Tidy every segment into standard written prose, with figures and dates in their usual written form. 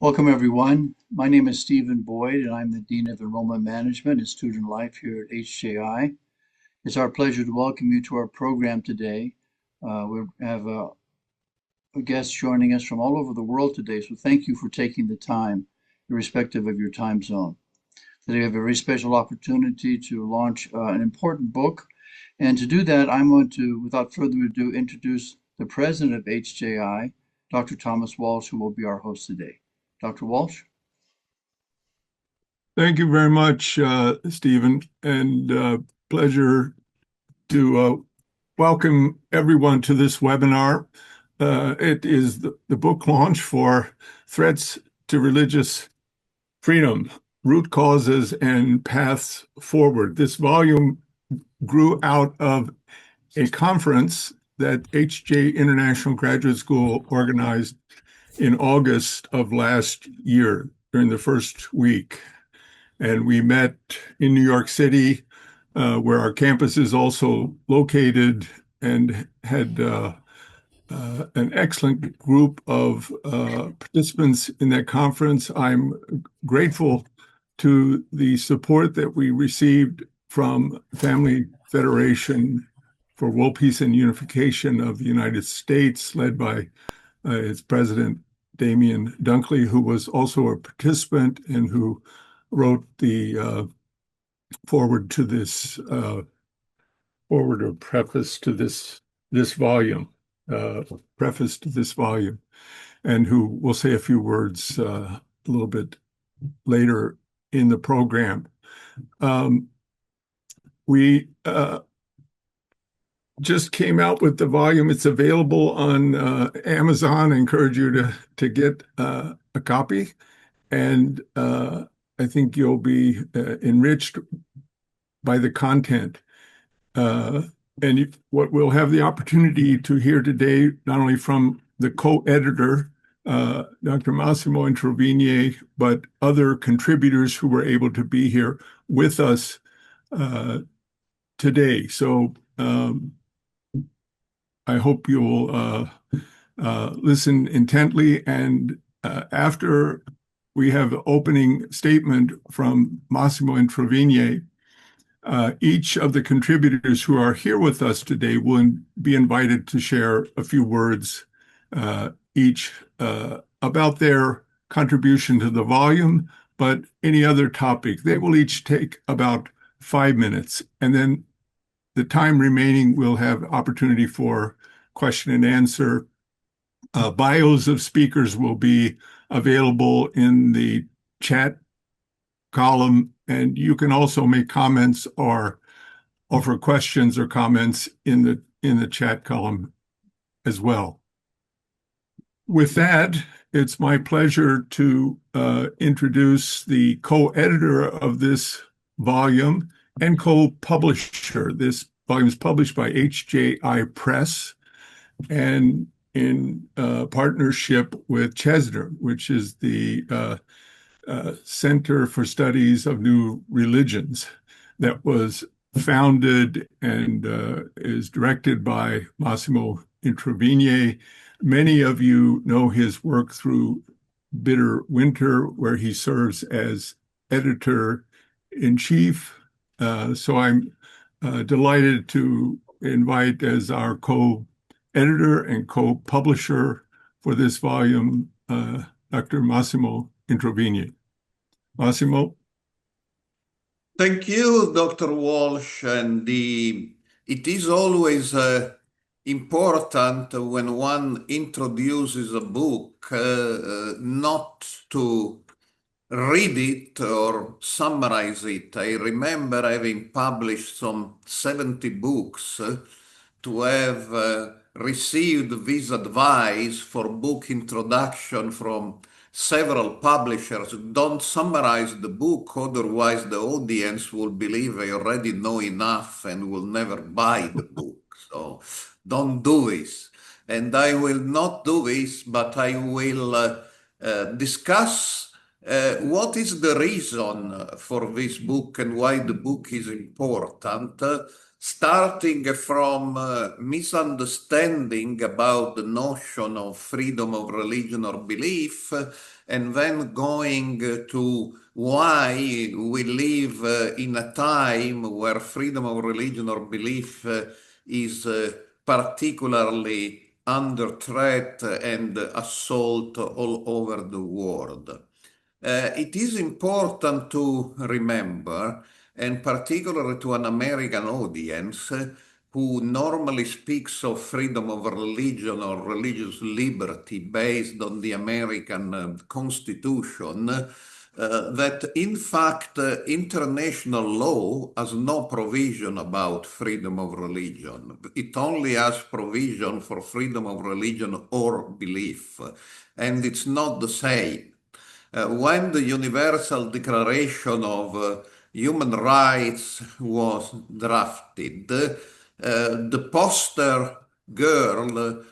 Welcome, everyone. My name is Stephen Boyd, and I'm the Dean of Enrollment Management and Student Life here at HJI. It's our pleasure to welcome you to our program today. We have a guest joining us from all over the world today, so thank you for taking the time, irrespective of your time zone. Today we have a very special opportunity to launch an important book, and to do that, I'm going to, without further ado, introduce the president of HJI, Dr. Thomas Walsh, who will be our host today. Dr. Walsh? Thank you very much, Stephen, and pleasure to welcome everyone to this webinar. It is the book launch for Threats to Religious Freedom, Root Causes and Paths Forward. This volume grew out of a conference that HJ International Graduate School organized in August of last year during the first week. And we met in New York City, where our campus is also located, and had an excellent group of participants in that conference. I'm grateful to the support that we received from Family Federation for World Peace and Unification of the United States, led by its president, Demian Dunkley, who was also a participant and who wrote the foreword to this foreword or preface to this volume, preface to this volume, and who will say a few words a little bit later in the program. We just came out with the volume. It's available on Amazon. I encourage you to get a copy, and I think you'll be enriched by the content. And what we'll have the opportunity to hear today, not only from the co-editor, Dr. Massimo Introvigne, but other contributors who were able to be here with us today. So I hope you'll listen intently, and after we have an opening statement from Massimo Introvigne, each of the contributors who are here with us today will be invited to share a few words each about their contribution to the volume, but any other topic. They will each take about 5 minutes, and then the time remaining we'll have opportunity for question and answer. Bios of speakers will be available in the chat column, and you can also make comments or offer questions or comments in the chat column as well. With that, it's my pleasure to introduce the co-editor of this volume and co-publisher. This volume is published by HJI Press and in partnership with CESNUR, which is the Center for Studies of New Religions, that was founded and is directed by Massimo Introvigne. Many of you know his work through Bitter Winter, where he serves as editor-in-chief. So I'm delighted to invite as our co-editor and co-publisher for this volume, Dr. Massimo Introvigne. Massimo? Thank you, Dr. Walsh. And it is always important when one introduces a book not to read it or summarize it. I remember having published some 70 books to have received this advice for book introduction from several publishers. Don't summarize the book, otherwise the audience will believe they already know enough and will never buy the book. So don't do this. And I will not do this, but I will discuss what is the reason for this book and why the book is important. starting from misunderstanding about the notion of freedom of religion or belief, and then going to why we live in a time where freedom of religion or belief is particularly under threat and assault all over the world. It is important to remember, and particularly to an American audience who normally speaks of freedom of religion or religious liberty based on the American Constitution, that in fact international law has no provision about freedom of religion. It only has provision for freedom of religion or belief, and it's not the same. When the Universal Declaration of Human Rights was drafted, the poster girl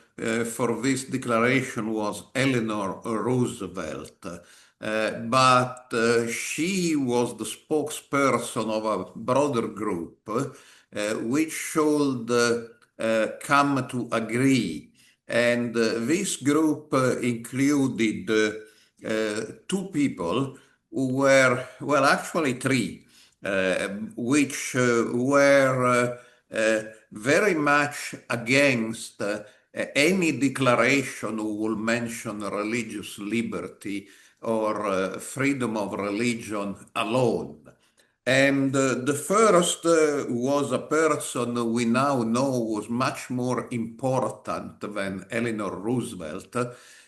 for this declaration was Eleanor Roosevelt. But she was the spokesperson of a broader group which should come to agree. And this group included two people who were, well, actually three, which were very much against any declaration who will mention religious liberty or freedom of religion alone. And the first was a person we now know was much more important than Eleanor Roosevelt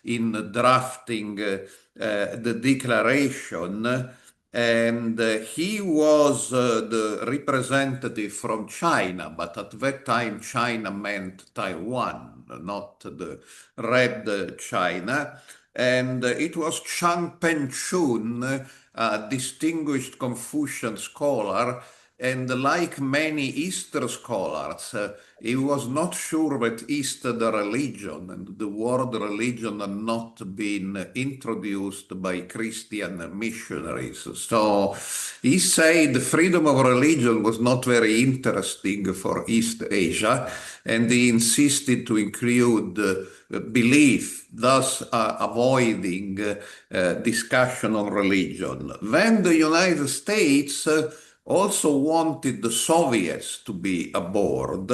in drafting the declaration. And he was the representative from China, but at that time China meant Taiwan, not the Red China. And it was Chang Pen-chun, a distinguished Confucian scholar, and like many Eastern scholars, he was not sure that East, the religion, and the word religion had not been introduced by Christian missionaries. So he said freedom of religion was not very interesting for East Asia, and he insisted to include belief, thus avoiding discussion on religion. Then the United States also wanted the Soviets to be aboard,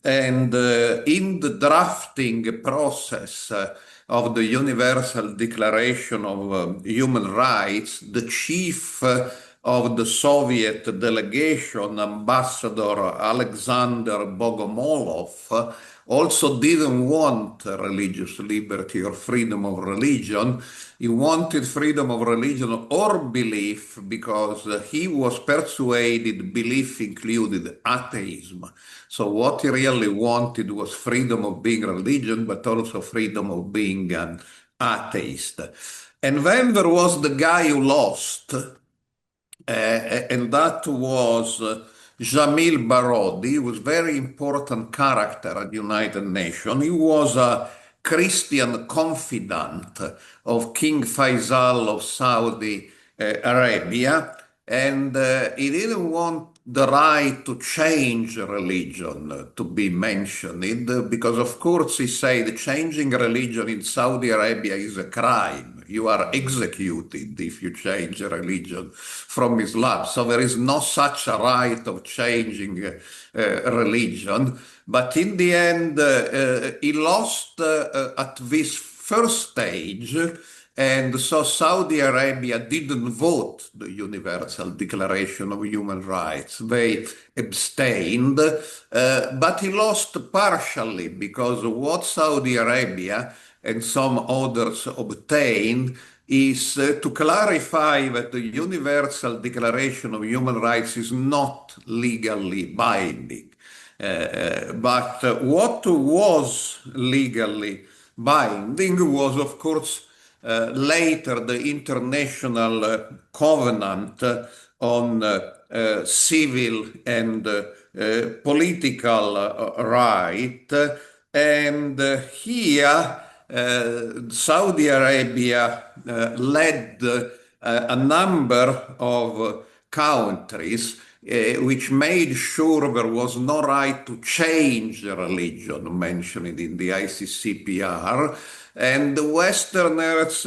and in the drafting process of the Universal Declaration of Human Rights, the chief of the Soviet delegation, Ambassador Alexander Bogomolov, also didn't want religious liberty or freedom of religion. He wanted freedom of religion or belief because he was persuaded belief included atheism. So what he really wanted was freedom of being religion, but also freedom of being an atheist. And then there was the guy who lost, and that was Jamil Barodi. He was a very important character at the United Nations. He was a Christian confidant of King Faisal of Saudi Arabia, and he didn't want the right to change religion to be mentioned, because of course he said changing religion in Saudi Arabia is a crime. You are executed if you change religion from Islam. So there is no such a right of changing religion. But in the end, he lost at this first stage. And so Saudi Arabia didn't vote the Universal Declaration of Human Rights. They abstained, but he lost partially because what Saudi Arabia and some others obtained is to clarify that the Universal Declaration of Human Rights is not legally binding. But what was legally binding was, of course, later the International Covenant on Civil and Political Right. And here Saudi Arabia led a number of countries, which made sure there was no right to change religion mentioned in the ICCPR. And the Westerners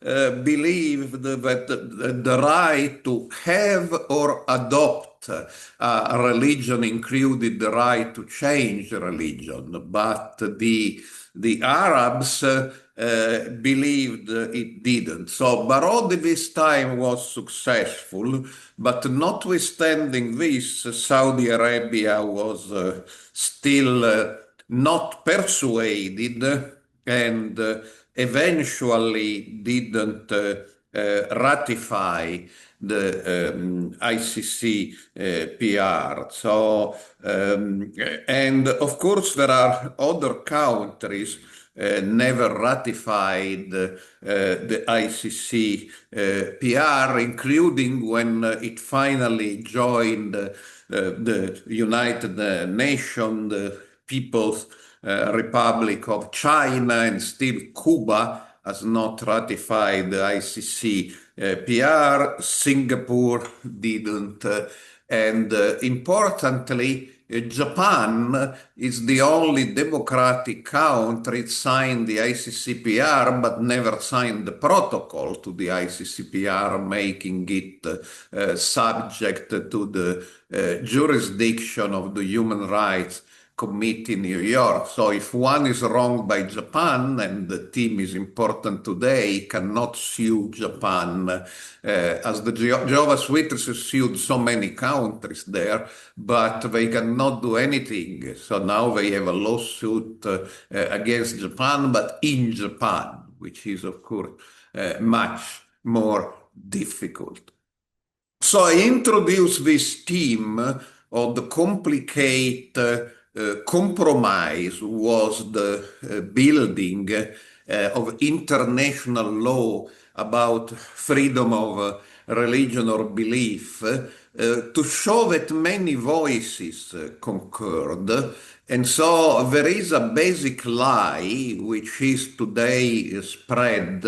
believed that the right to have or adopt a religion included the right to change religion, but the Arabs believed it didn't. So Barodi this time was successful, but notwithstanding this, Saudi Arabia was still not persuaded and eventually didn't ratify the ICCPR. So, and of course, there are other countries never ratified the ICCPR, including when it finally joined the United Nations, the People's Republic of China, and still Cuba has not ratified the ICCPR. Singapore didn't. And importantly, Japan is the only democratic country that signed the ICCPR but never signed the protocol to the ICCPR, making it subject to the jurisdiction of the Human Rights Committee in New York. So if one is wronged by Japan, and the team is important today, cannot sue Japan, as the Jehovah's Witnesses sued so many countries there, but they cannot do anything. So now they have a lawsuit against Japan, but in Japan, which is of course much more difficult. So I introduced this theme of the complicated compromise was the building of international law about freedom of religion or belief to show that many voices concurred. And so there is a basic lie which is today spread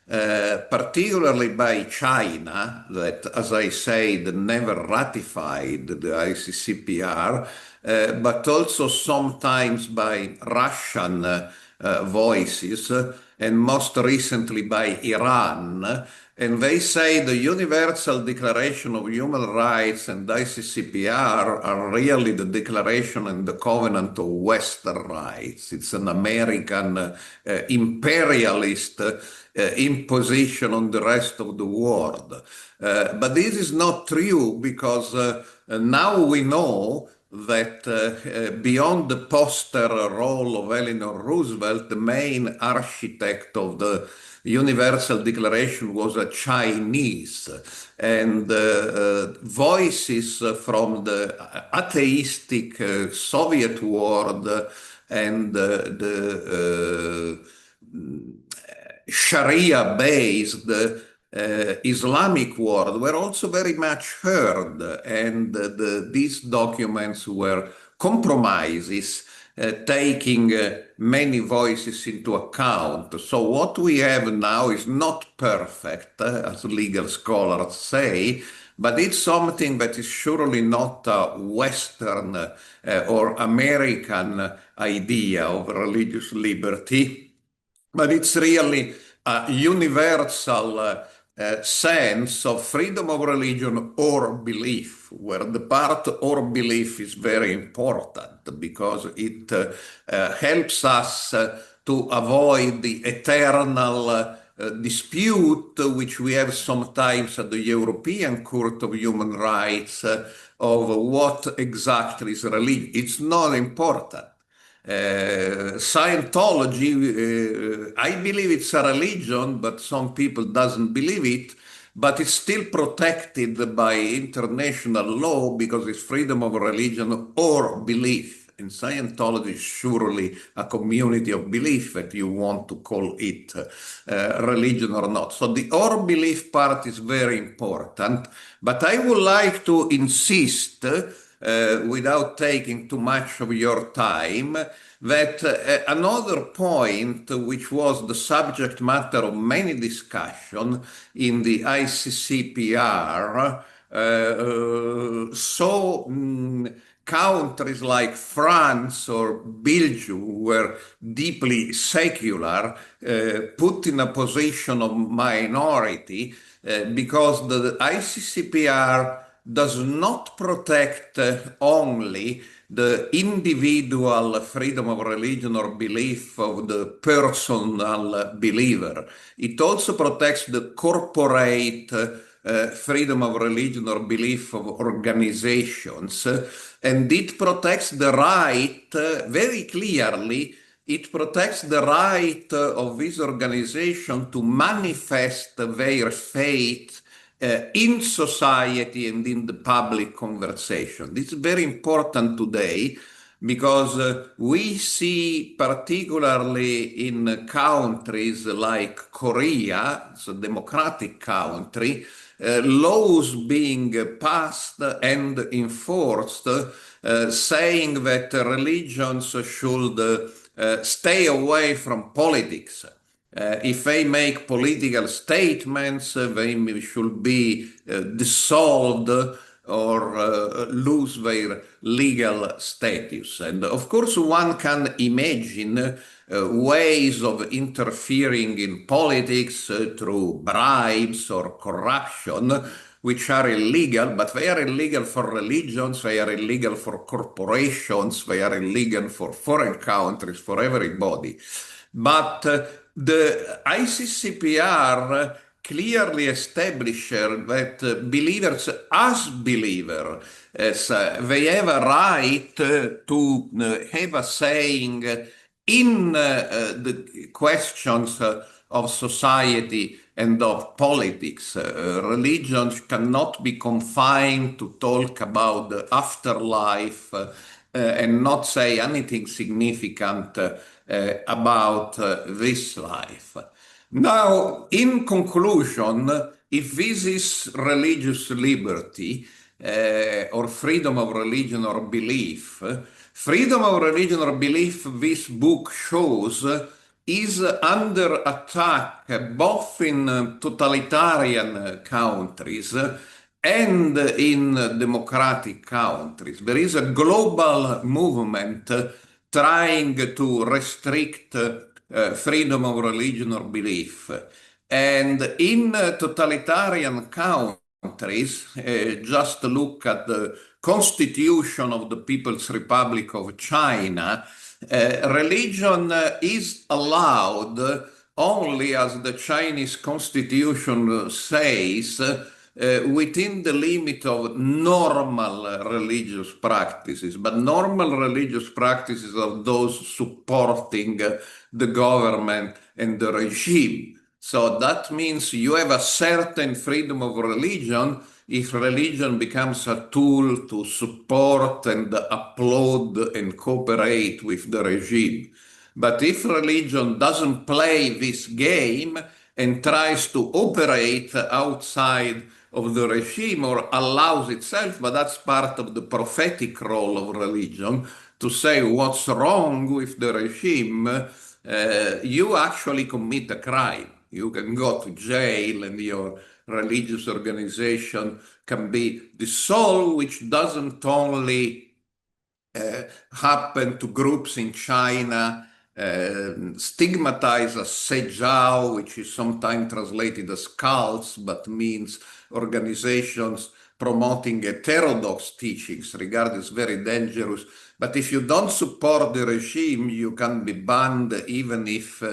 particularly by China, that, as I said, never ratified the ICCPR, but also sometimes by Russian voices, and most recently by Iran. And they say the Universal Declaration of Human Rights and ICCPR are really the Declaration and the Covenant of Western Rights. It's an American imperialist imposition on the rest of the world. But this is not true, because now we know that beyond the poster role of Eleanor Roosevelt, the main architect of the Universal Declaration was a Chinese, and voices from the atheistic Soviet world and the Sharia-based Islamic world were also very much heard, and these documents were compromises taking many voices into account. So what we have now is not perfect, as legal scholars say, but it's something that is surely not a Western or American idea of religious liberty, but it's really a universal sense of freedom of religion or belief, where the part or belief is very important, because it helps us to avoid the eternal dispute which we have sometimes at the European Court of Human Rights of what exactly is religion. It's not important. Scientology, I believe it's a religion, but some people doesn't believe it, but it's still protected by international law because it's freedom of religion or belief. And Scientology is surely a community of belief, that you want to call it religion or not. So the or belief part is very important, but I would like to insist, without taking too much of your time, that another point, which was the subject matter of many discussion in the ICCPR, Countries like France or Belgium were deeply secular, put in a position of minority because the ICCPR does not protect only the individual freedom of religion or belief of the personal believer. It also protects the corporate freedom of religion or belief of organizations, and it protects the right, very clearly, it protects the right of this organization to manifest their faith in society and in the public conversation. This is very important today because we see, particularly in countries like Korea, it's a democratic country, laws being passed and enforced saying that religions should stay away from politics. If they make political statements, they should be dissolved or lose their legal status. And of course, one can imagine ways of interfering in politics through bribes or corruption, which are illegal, but they are illegal for religions, they are illegal for corporations, they are illegal for foreign countries, for everybody. But the ICCPR clearly established that believers, as believers, they have a right to have a saying in the questions of society and of politics. Religions cannot be confined to talk about the afterlife and not say anything significant about this life. Now, in conclusion, if this is religious liberty or freedom of religion or belief, freedom of religion or belief, this book shows, is under attack both in totalitarian countries and in democratic countries. There is a global movement trying to restrict freedom of religion or belief. And in totalitarian countries, just look at the Constitution of the People's Republic of China, religion is allowed only, as the Chinese Constitution says, within the limit of normal religious practices. But normal religious practices are those supporting the government and the regime. So that means you have a certain freedom of religion if religion becomes a tool to support and applaud and cooperate with the regime. But if religion doesn't play this game and tries to operate outside of the regime or allows itself, but that's part of the prophetic role of religion, to say what's wrong with the regime, you actually commit a crime. You can go to jail and your religious organization can be dissolved, which doesn't only happen to groups in China stigmatized as Sejao, which is sometimes translated as cults, but means organizations promoting heterodox teachings regarded as very dangerous. But if you don't support the regime, you can be banned even if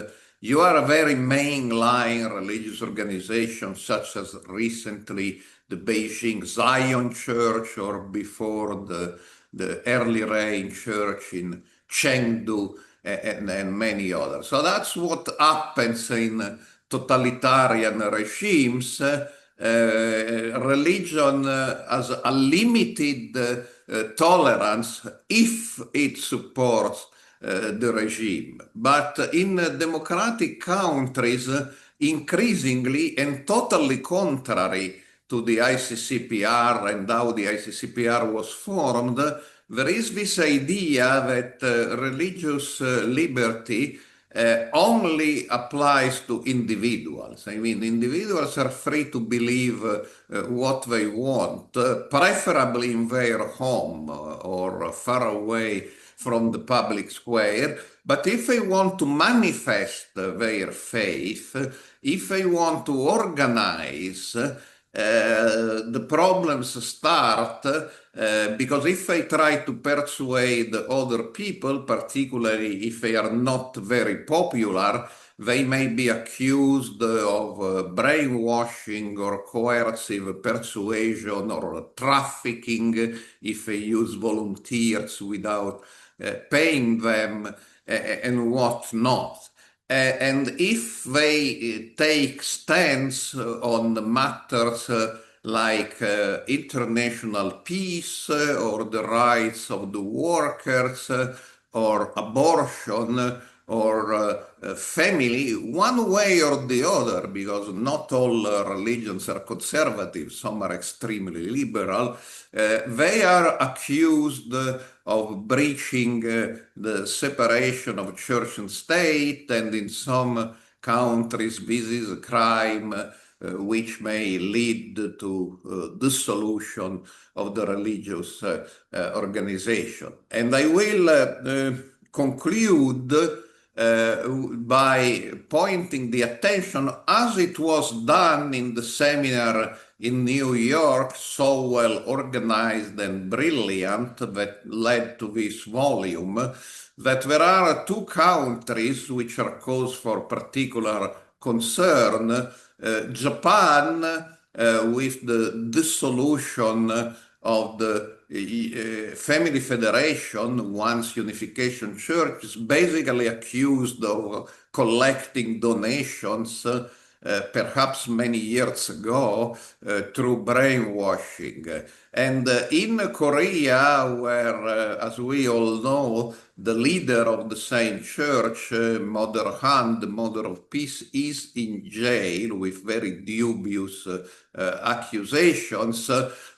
you are a very mainline religious organization, such as recently the Beijing Zion Church or before the Early Rain Church in Chengdu and many others. So that's what happens in totalitarian regimes. Religion has a limited tolerance if it supports the regime. But in democratic countries, increasingly and totally contrary to the ICCPR and how the ICCPR was formed, there is this idea that religious liberty only applies to individuals. I mean, individuals are free to believe what they want, preferably in their home or far away from the public square. But if they want to manifest their faith, if they want to organize, the problems start because if they try to persuade other people, particularly if they are not very popular, they may be accused of brainwashing or coercive persuasion or trafficking if they use volunteers without paying them and what not. And if they take stands on the matters like international peace or the rights of the workers or abortion or family, one way or the other, because not all religions are conservative, some are extremely liberal, they are accused of breaching the separation of church and state, and in some countries this is a crime which may lead to dissolution of the religious organization. And I will conclude by pointing the attention, as it was done in the seminar in New York, so well organized and brilliant, that led to this volume, that there are two countries which are cause for particular concern. Japan, with the dissolution of the Family Federation, once Unification Church, is basically accused of collecting donations, perhaps many years ago, through brainwashing. And in Korea, where, as we all know, the leader of the same church, Mother Han, the Mother of Peace, is in jail with very dubious accusations.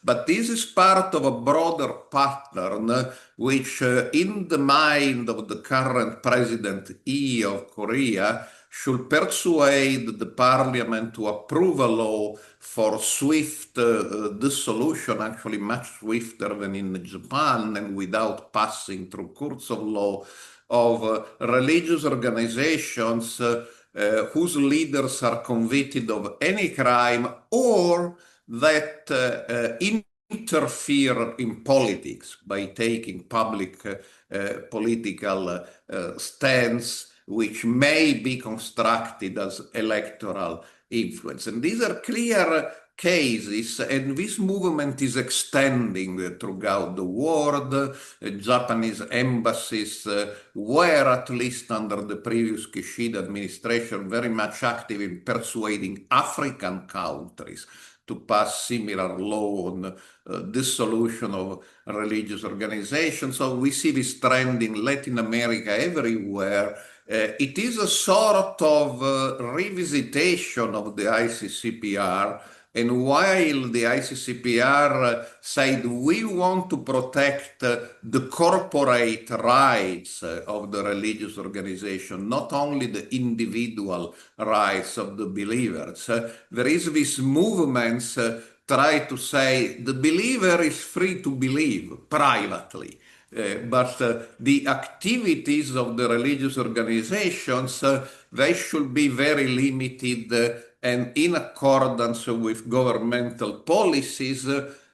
But this is part of a broader pattern which, in the mind of the current President Lee of Korea, should persuade the parliament to approve a law for swift dissolution, actually much swifter than in Japan and without passing through courts of law, of religious organizations whose leaders are convicted of any crime or that interfere in politics by taking public political stands which may be constructed as electoral influence. And these are clear cases, and this movement is extending throughout the world. Japanese embassies were, at least under the previous Kishida administration, very much active in persuading African countries to pass similar law on dissolution of religious organizations. So we see this trend in Latin America everywhere. It is a sort of revisitation of the ICCPR, and while the ICCPR said we want to protect the corporate rights of the religious organization, not only the individual rights of the believers, there is this movement try to say the believer is free to believe privately. But the activities of the religious organizations, they should be very limited and in accordance with governmental policies.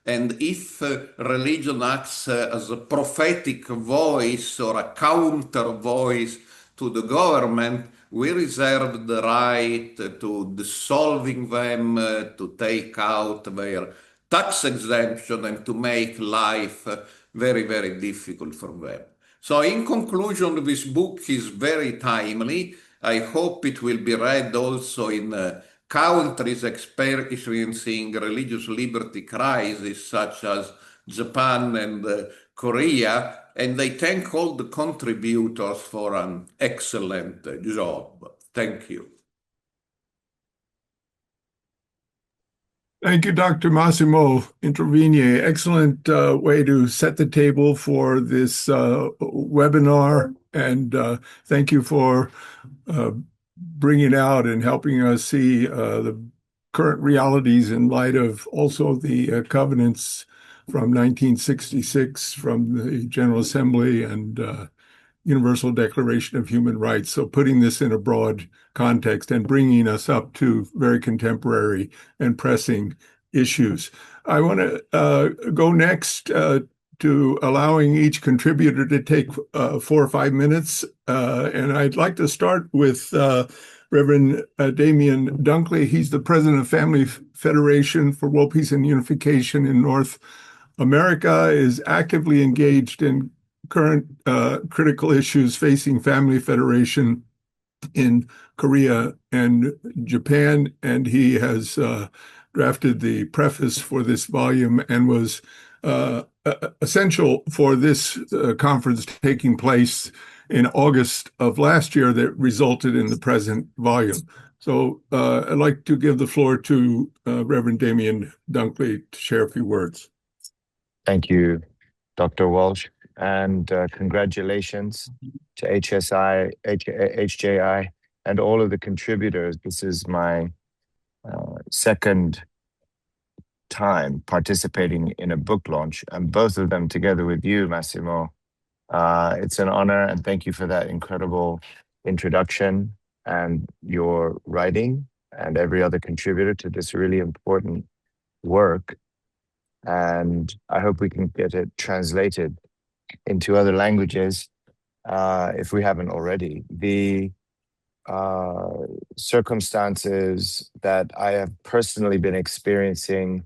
And if religion acts as a prophetic voice or a counter voice to the government, we reserve the right to dissolving them, to take out their tax exemption, and to make life very, very difficult for them. So in conclusion, this book is very timely. I hope it will be read also in countries experiencing religious liberty crisis, such as Japan and Korea, and I thank all the contributors for an excellent job. Thank you. Thank you, Dr. Massimo Introvigne. Excellent way to set the table for this webinar And thank you for bringing out and helping us see the current realities in light of also the covenants from 1966 from the General Assembly and Universal Declaration of Human Rights. So putting this in a broad context and bringing us up to very contemporary and pressing issues. I want to go next to allowing each contributor to take 4 or 5 minutes. And I'd like to start with Reverend Demian Dunkley. He's the president of Family Federation for World Peace and Unification in North America, is actively engaged in current critical issues facing Family Federation in Korea and Japan, and he has drafted the preface for this volume and was essential for this conference taking place in August of last year that resulted in the present volume. So I'd like to give the floor to Reverend Demian Dunkley to share a few words. Thank you, Dr. Walsh, and congratulations to HJI, and all of the contributors. This is my second time participating in a book launch, and both of them together with you, Massimo. It's an honor, and thank you for that incredible introduction and your writing and every other contributor to this really important work. And I hope we can get it translated into other languages if we haven't already. The circumstances that I have personally been experiencing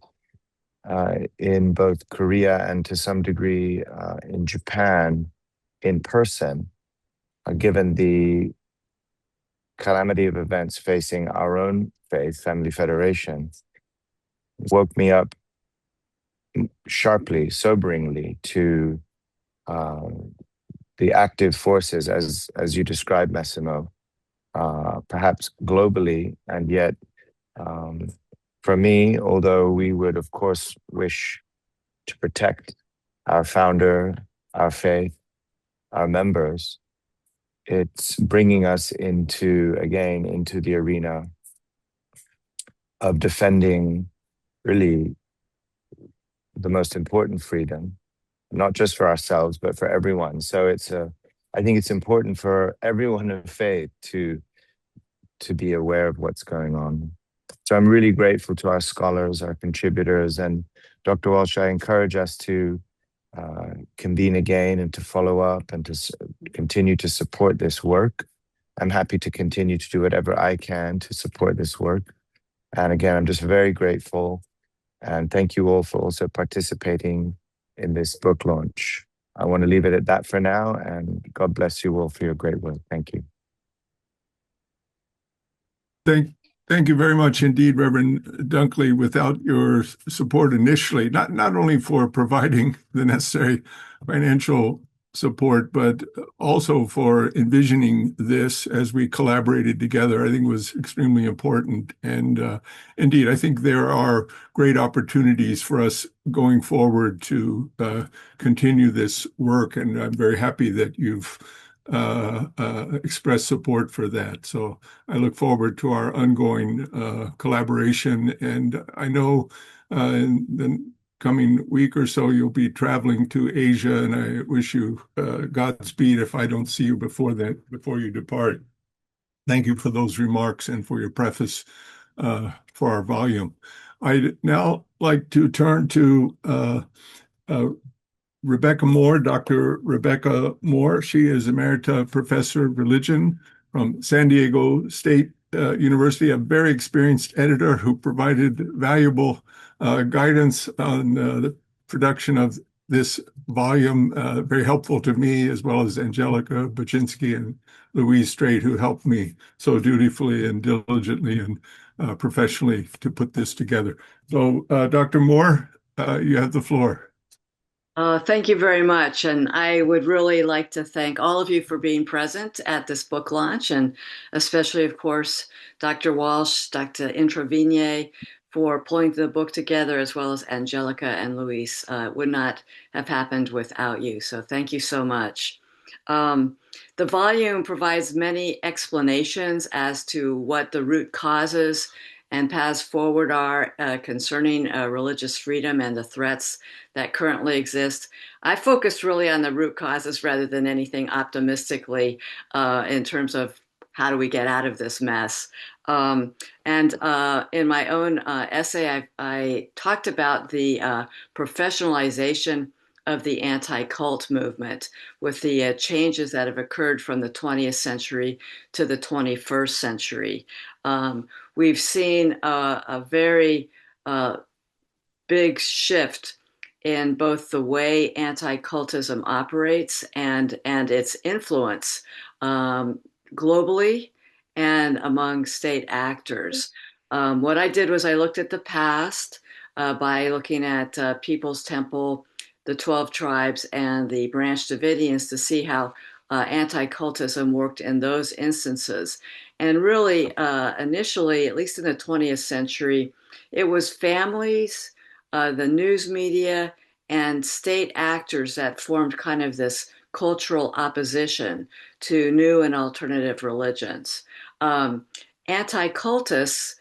in both Korea and to some degree in Japan in person, given the calamity of events facing our own faith, Family Federation, woke me up sharply, soberingly to the active forces, as you described, Massimo, perhaps globally, and yet for me, although we would, of course, wish to protect our founder, our faith, our members, it's bringing us into the arena of defending really the most important freedom, not just for ourselves, but for everyone. So I think it's important for everyone of faith to be aware of what's going on. So I'm really grateful to our scholars, our contributors, and Dr. Walsh, I encourage us to convene again and to follow up and to continue to support this work. I'm happy to continue to do whatever I can to support this work. And again, I'm just very grateful. And thank you all for also participating in this book launch. I want to leave it at that for now, and God bless you all for your great work. Thank you. Thank you very much indeed, Reverend Dunkley. Without your support initially, not only for providing the necessary financial support, but also for envisioning this as we collaborated together, I think was extremely important. And indeed, I think there are great opportunities for us going forward to continue this work. And I'm very happy that you've expressed support for that. So I look forward to our ongoing collaboration. And I know in the coming week or so, you'll be traveling to Asia, and I wish you Godspeed if I don't see you before you depart. Thank you for those remarks and for your preface for our volume. I'd now like to turn to Rebecca Moore, Dr. Rebecca Moore. She is Emerita Professor of Religion from San Diego State University, a very experienced editor who provided valuable guidance on the production of this volume, very helpful to me, as well as Angelica Baczynski and Louise Strait, who helped me so dutifully and diligently and professionally to put this together. So, Dr. Moore, you have the floor. Thank you very much. And I would really like to thank all of you for being present at this book launch, and especially, of course, Dr. Walsh, Dr. Introvigne, for pulling the book together, as well as Angelica and Luis. Would not have happened without you. So thank you so much. The volume provides many explanations as to what the root causes and paths forward are concerning religious freedom and the threats that currently exist. I focused really on the root causes rather than anything optimistically in terms of how do we get out of this mess. And in my own essay, I talked about the professionalization of the anti-cult movement with the changes that have occurred from the 20th century to the 21st century. We've seen a very big shift in both the way anti-cultism operates and its influence globally and among state actors. What I did was I looked at the past by looking at People's Temple, the 12 tribes, and the Branch Davidians to see how anti-cultism worked in those instances. And really, initially, at least in the 20th century, it was families, the news media, and state actors that formed kind of this cultural opposition to new and alternative religions. Anti-cultists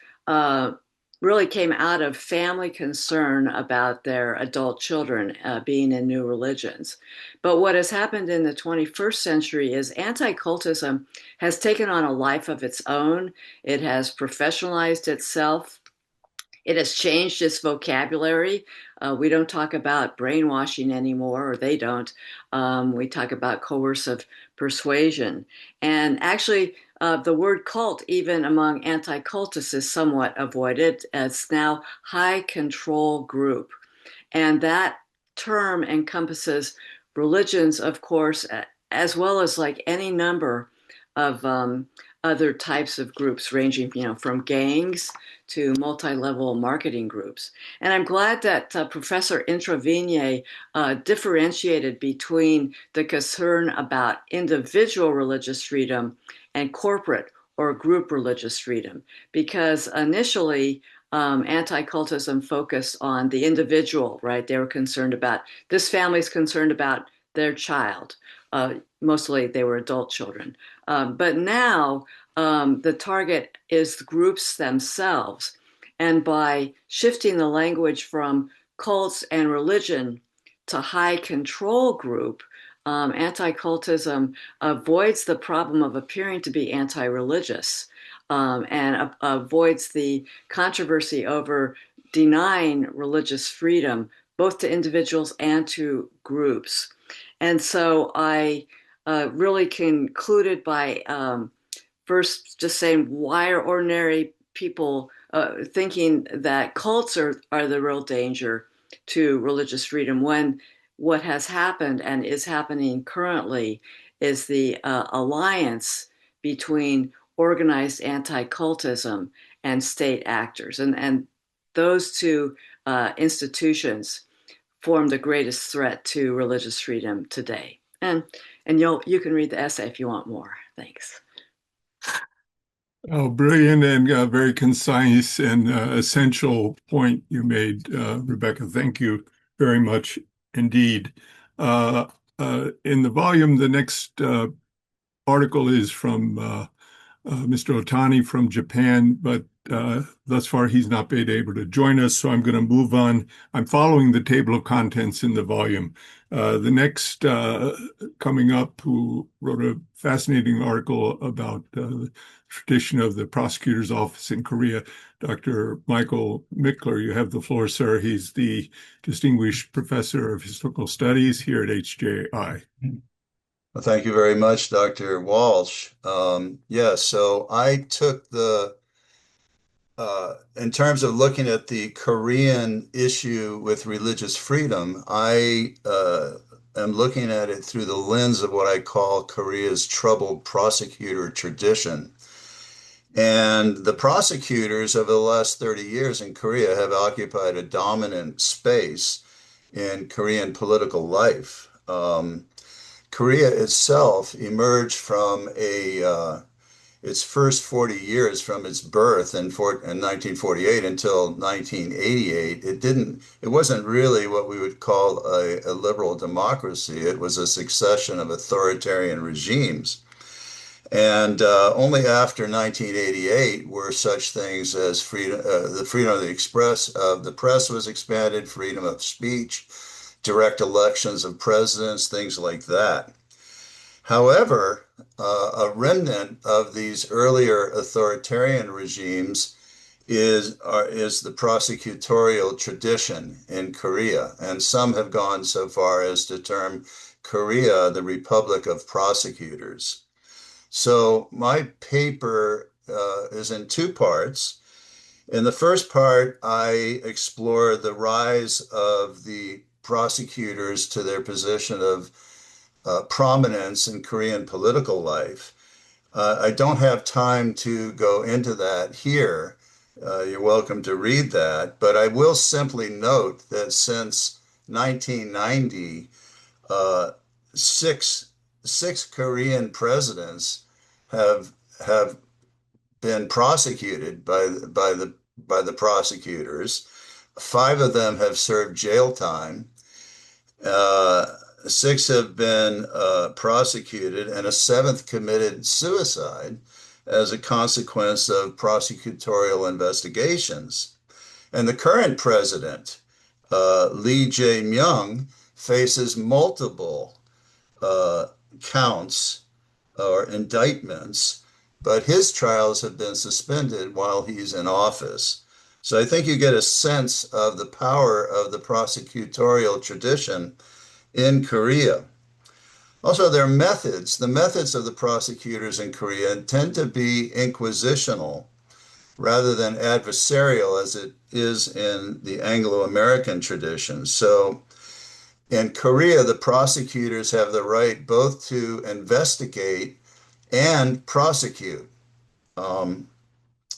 really came out of family concern about their adult children being in new religions. But what has happened in the 21st century is anti-cultism has taken on a life of its own. It has professionalized itself. It has changed its vocabulary. We don't talk about brainwashing anymore, or they don't. We talk about coercive persuasion. And actually, the word cult, even among anti-cultists, is somewhat avoided. It's now high control group. And that term encompasses religions, of course, as well as like any number of other types of groups ranging, from gangs to multi-level marketing groups. And I'm glad that Professor Introvigne differentiated between the concern about individual religious freedom and corporate or group religious freedom, because initially anti-cultism focused on the individual, right? They were concerned about, this family's concerned about their child. Mostly they were adult children. But now the target is the groups themselves. And by shifting the language from cults and religion to high control group, anti-cultism avoids the problem of appearing to be anti-religious and avoids the controversy over denying religious freedom, both to individuals and to groups. And so I really concluded by first just saying, why are ordinary people thinking that cults are the real danger to religious freedom, when what has happened and is happening currently is the alliance between organized anti-cultism and state actors. And those two institutions form the greatest threat to religious freedom today. And you can read the essay if you want more. Thanks. Oh, brilliant and very concise and essential point you made, Rebecca. Thank you very much indeed. In the volume, the next article is from Mr. Otani from Japan, but thus far he's not been able to join us, so I'm going to move on. I'm following the table of contents in the volume. The next coming up, who wrote a fascinating article about the tradition of the prosecutor's office in Korea, Dr. Michael Mickler. You have the floor, sir. He's the Distinguished Professor of Historical Studies here at HJI. Well, thank you very much, Dr. Walsh. So I took in terms of looking at the Korean issue with religious freedom, I am looking at it through the lens of what I call Korea's troubled prosecutor tradition. And the prosecutors over the last 30 years in Korea have occupied a dominant space in Korean political life. Korea itself emerged from a its first 40 years from its birth in 1948 until 1988, it wasn't really what we would call a liberal democracy. It was a succession of authoritarian regimes. And only after 1988 were such things as freedom, the freedom of the press was expanded, freedom of speech, direct elections of presidents, things like that. However, a remnant of these earlier authoritarian regimes is the prosecutorial tradition in Korea, and some have gone so far as to term Korea the Republic of Prosecutors. So my paper is in two parts. In the first part, I explore the rise of the prosecutors to their position of prominence in Korean political life. I don't have time to go into that here. You're welcome to read that, but I will simply note that since 1990, uh, six Korean presidents have have been prosecuted by the prosecutors. Five of them have served jail time. Uh, Six have been prosecuted, and a seventh committed suicide as a consequence of prosecutorial investigations. And the current president, Lee Jae-myung, faces multiple uh, counts or indictments, but his trials have been suspended while he's in office. So I think you get a sense of the power of the prosecutorial tradition in Korea. Also, their methods, the methods of the prosecutors in Korea tend to be inquisitional rather than adversarial as it is in the Anglo-American tradition. So in Korea, the prosecutors have the right both to investigate and prosecute. Um,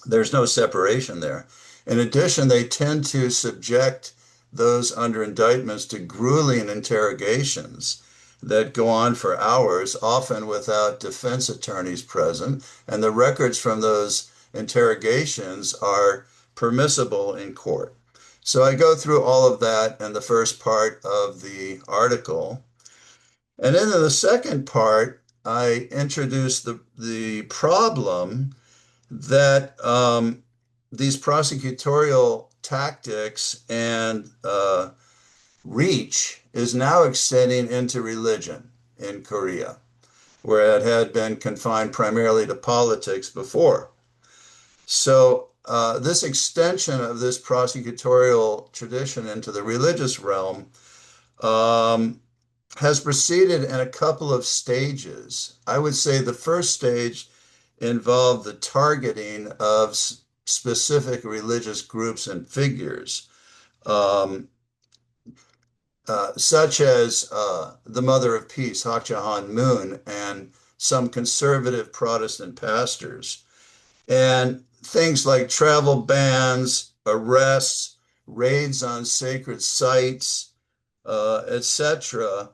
there's no separation there. In addition, they tend to subject those under indictments to grueling interrogations that go on for hours, often without defense attorneys present, and the records from those interrogations are permissible in court. So I go through all of that in the first part of the article. And then in the second part, I introduce the problem that these prosecutorial tactics and reach is now extending into religion in Korea, where it had been confined primarily to politics before. So this extension of this prosecutorial tradition into the religious realm um, has proceeded in a couple of stages. I would say the first stage involved the targeting of specific religious groups and figures, um, such as the Mother of Peace, Hak Ja Moon, and some conservative Protestant pastors. And things like travel bans, arrests, raids on sacred sites, etc.,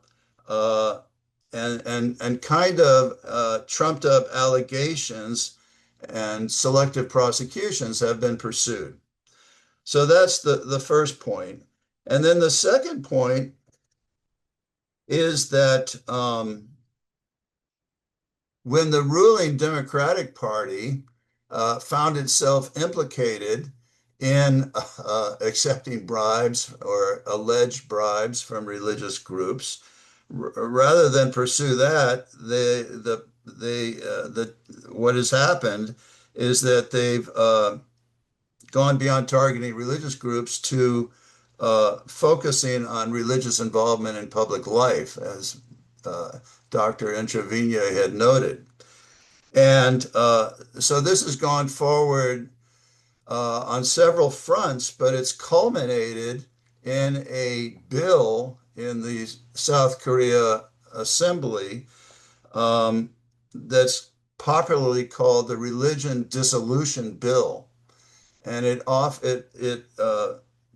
uh, and kind of trumped up allegations and selective prosecutions have been pursued. So that's the first point. And then the second point is that when the ruling Democratic Party found itself implicated in accepting bribes or alleged bribes from religious groups, rather than pursue that, what has happened is that they've gone beyond targeting religious groups to focusing on religious involvement in public life, as Dr. Introvigne had noted. And so this has gone forward on several fronts, but it's culminated in a bill in the South Korea Assembly that's popularly called the Religion Dissolution Bill. And it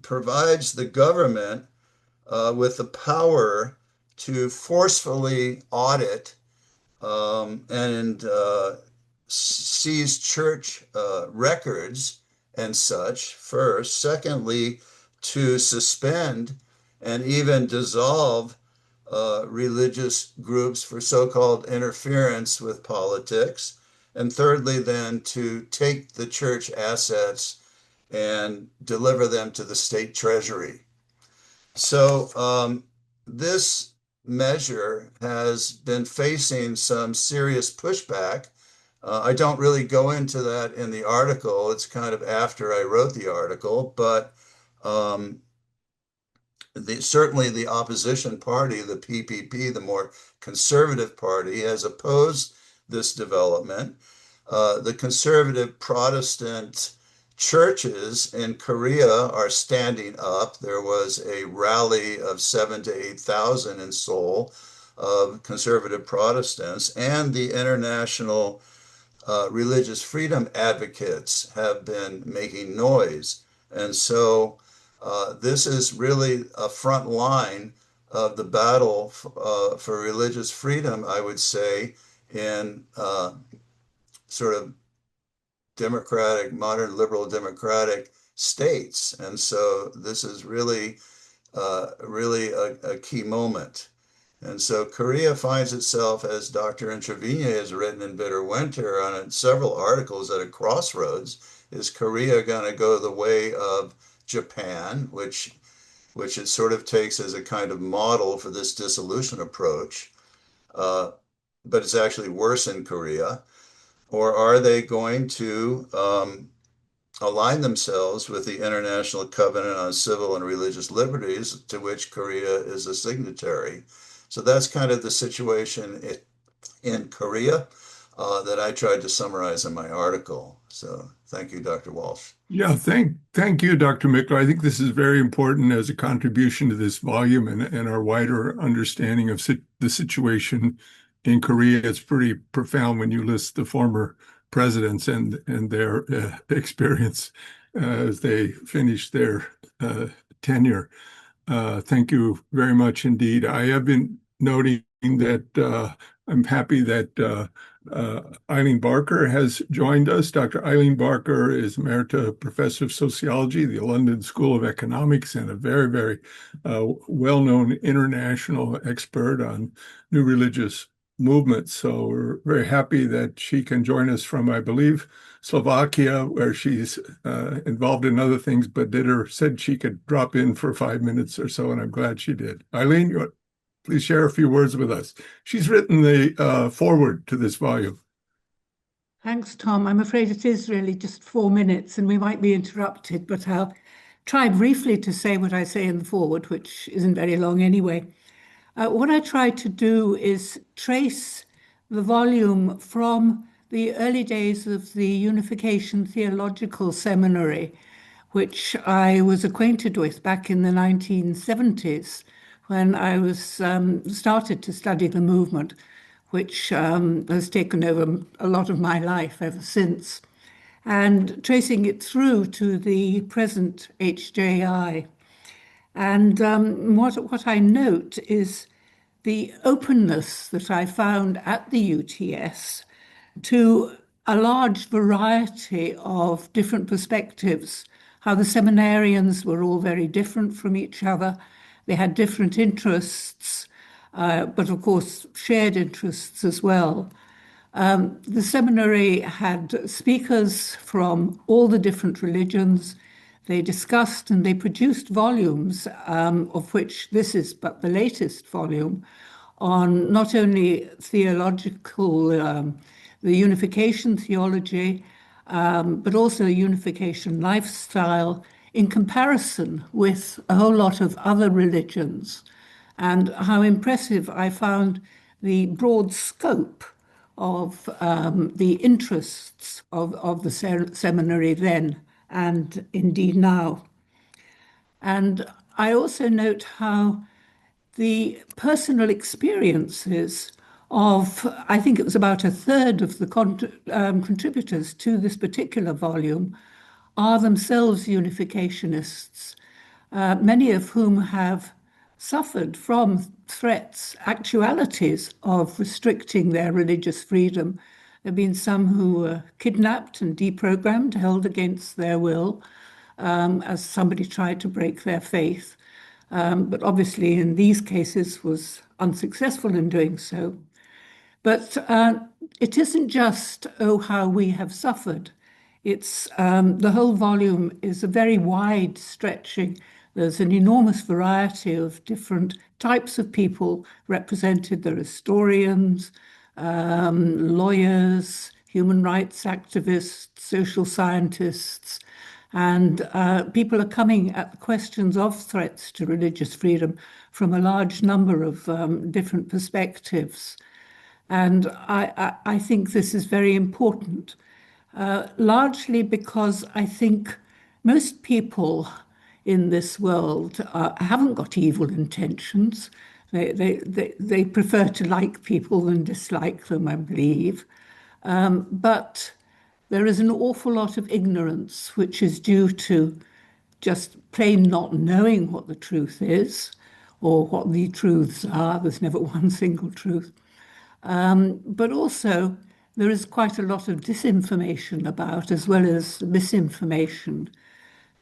provides the government with the power to forcefully audit and seize church records and such first. Secondly, to suspend and even dissolve religious groups for so-called interference with politics. And thirdly, then to take the church assets and deliver them to the state treasury. So this measure has been facing some serious pushback. I don't really go into that in the article. It's kind of after I wrote the article, but certainly the opposition party, the PPP, the more conservative party, has opposed this development. The conservative Protestant churches in Korea are standing up. There was a rally of 7,000 to 8,000 in Seoul of conservative Protestants, and the international religious freedom advocates have been making noise. And so this is really a front line of the battle for religious freedom, I would say, in sort of democratic, modern liberal democratic states. And so this is really, really a key moment. And so Korea finds itself, as Dr. Introvigne has written in Bitter Winter on several articles, at a crossroads. Is Korea going to go the way of Japan, which it sort of takes as a kind of model for this dissolution approach, but it's actually worse in Korea? Or are they going to align themselves with the International Covenant on Civil and Religious Liberties, to which Korea is a signatory? So that's kind of the situation in Korea that I tried to summarize in my article. So thank you, Dr. Walsh. Yeah, thank you, Dr. Mickler. I think this is very important as a contribution to this volume and our wider understanding of the situation in Korea. It's pretty profound when you list the former presidents and their experience as they finished their tenure. Thank you very much indeed. I have been noting that I'm happy that Eileen Barker has joined us. Dr. Eileen Barker is Emerita Professor of Sociology, the London School of Economics, and a very, very well-known international expert on new religious movements. So we're very happy that she can join us from, I believe, Slovakia, where she's involved in other things, but said she could drop in for 5 minutes or so, and I'm glad she did. Eileen, please share a few words with us. She's written the foreword to this volume. Thanks, Tom. I'm afraid it is really just 4 minutes and we might be interrupted, but I'll try briefly to say what I say in the foreword, which isn't very long anyway. What I tried to do is trace the volume from the early days of the Unification Theological Seminary, which I was acquainted with back in the 1970s when I was started to study the movement, which has taken over a lot of my life ever since, and tracing it through to the present HJI. And what I note is the openness that I found at the UTS to a large variety of different perspectives, how the seminarians were all very different from each other. They had different interests, but of course shared interests as well. The seminary had speakers from all the different religions. They discussed and they produced volumes, of which this is but the latest volume, on not only theological, the unification theology, but also unification lifestyle in comparison with a whole lot of other religions, and how impressive I found the broad scope of the interests of the seminary then and indeed now. And I also note how the personal experiences of, I think it was about a third of the contributors to this particular volume, are themselves unificationists, many of whom have suffered from threats, actualities of restricting their religious freedom, There have been some who were kidnapped and deprogrammed, held against their will, as somebody tried to break their faith. But obviously in these cases was unsuccessful in doing so. But it isn't just, oh, how we have suffered. It's the whole volume is a very wide stretching. There's an enormous variety of different types of people represented. There are historians, lawyers, human rights activists, social scientists, and people are coming at the questions of threats to religious freedom from a large number of different perspectives. And I think this is very important, largely because I think most people in this world haven't got evil intentions. They prefer to like people than dislike them, I believe. But there is an awful lot of ignorance, which is due to just plain not knowing what the truth is or what the truths are. There's never one single truth. But also, there is quite a lot of disinformation about, as well as misinformation.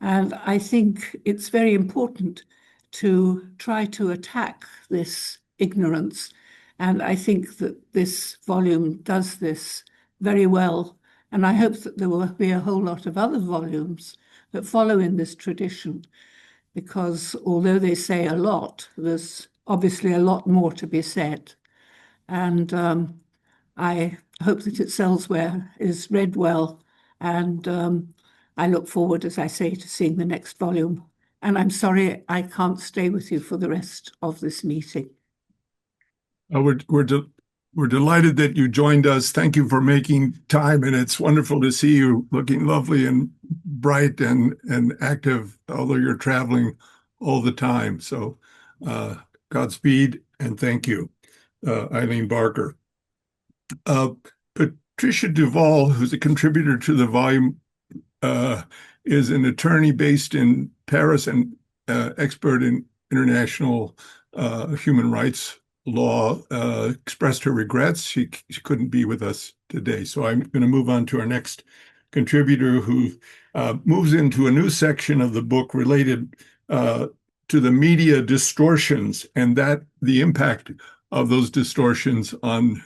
And I think it's very important to try to attack this ignorance. And I think that this volume does this very well. And I hope that there will be a whole lot of other volumes that follow in this tradition, because although they say a lot, there's obviously a lot more to be said. And I hope that it sells well, is read well, and I look forward, as I say, to seeing the next volume. And I'm sorry I can't stay with you for the rest of this meeting. We're delighted that you joined us. Thank you for making time, and it's wonderful to see you looking lovely and bright and active, although you're traveling all the time. So Godspeed, and thank you, Eileen Barker. Patricia Duvall, who's a contributor to the volume, is an attorney based in Paris and expert in international human rights law, expressed her regrets. She couldn't be with us today. So I'm going to move on to our next contributor, who moves into a new section of the book related to the media distortions and that the impact of those distortions on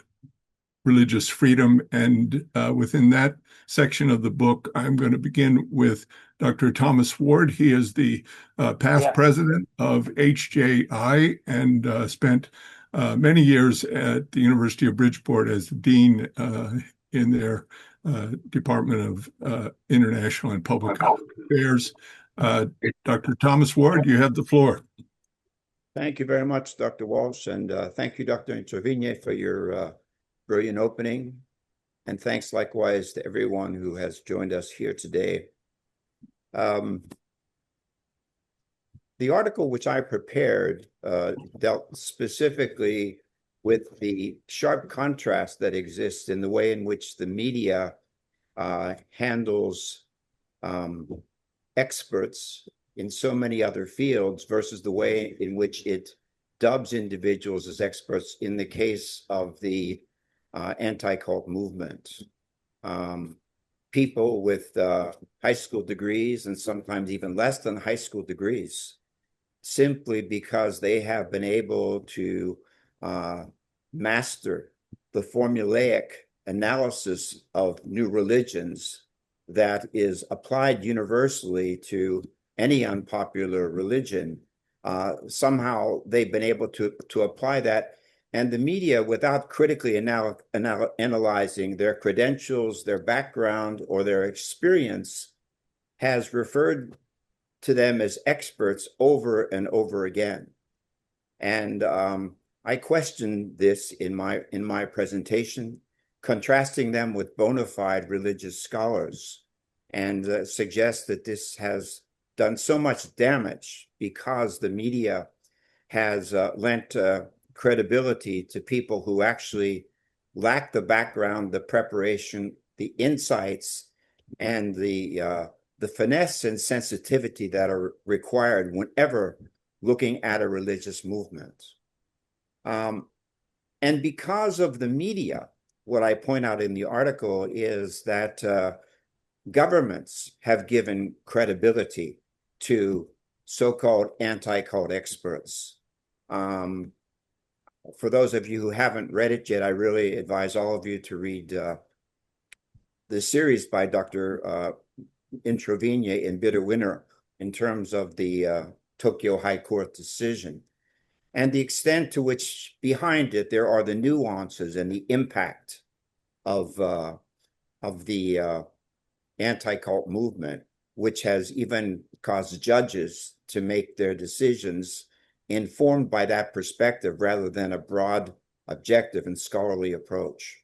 religious freedom. And within that section of the book, I'm going to begin with Dr. Thomas Ward. He is the past president of HJI and spent many years at the University of Bridgeport as dean in their Department of International and Public Affairs. Dr. Thomas Ward, you have the floor. Thank you very much, Dr. Walsh, and thank you, Dr. Introvigne, for your brilliant opening. And thanks likewise to everyone who has joined us here today. The article which I prepared dealt specifically with the sharp contrast that exists in the way in which the media handles experts in so many other fields versus the way in which it dubs individuals as experts in the case of the anti-cult movement. People with high school degrees and sometimes even less than high school degrees, simply because they have been able to master the formulaic analysis of new religions that is applied universally to any unpopular religion. Somehow they've been able to apply that. And the media, without critically analyzing their credentials, their background, or their experience, has referred to them as experts over and over again. And I questioned this in my presentation, contrasting them with bona fide religious scholars, and suggest that this has done so much damage because the media has lent credibility to people who actually lack the background, the preparation, the insights, and the finesse and sensitivity that are required whenever looking at a religious movement. And because of the media, what I point out in the article is that governments have given credibility to so-called anti-cult experts. For those of you who haven't read it yet, I really advise all of you to read the series by Dr. Introvigne in Bitter Winter in terms of the Tokyo High Court decision and the extent to which behind it there are the nuances and the impact of the anti-cult movement, which has even caused judges to make their decisions informed by that perspective rather than a broad, objective, and scholarly approach.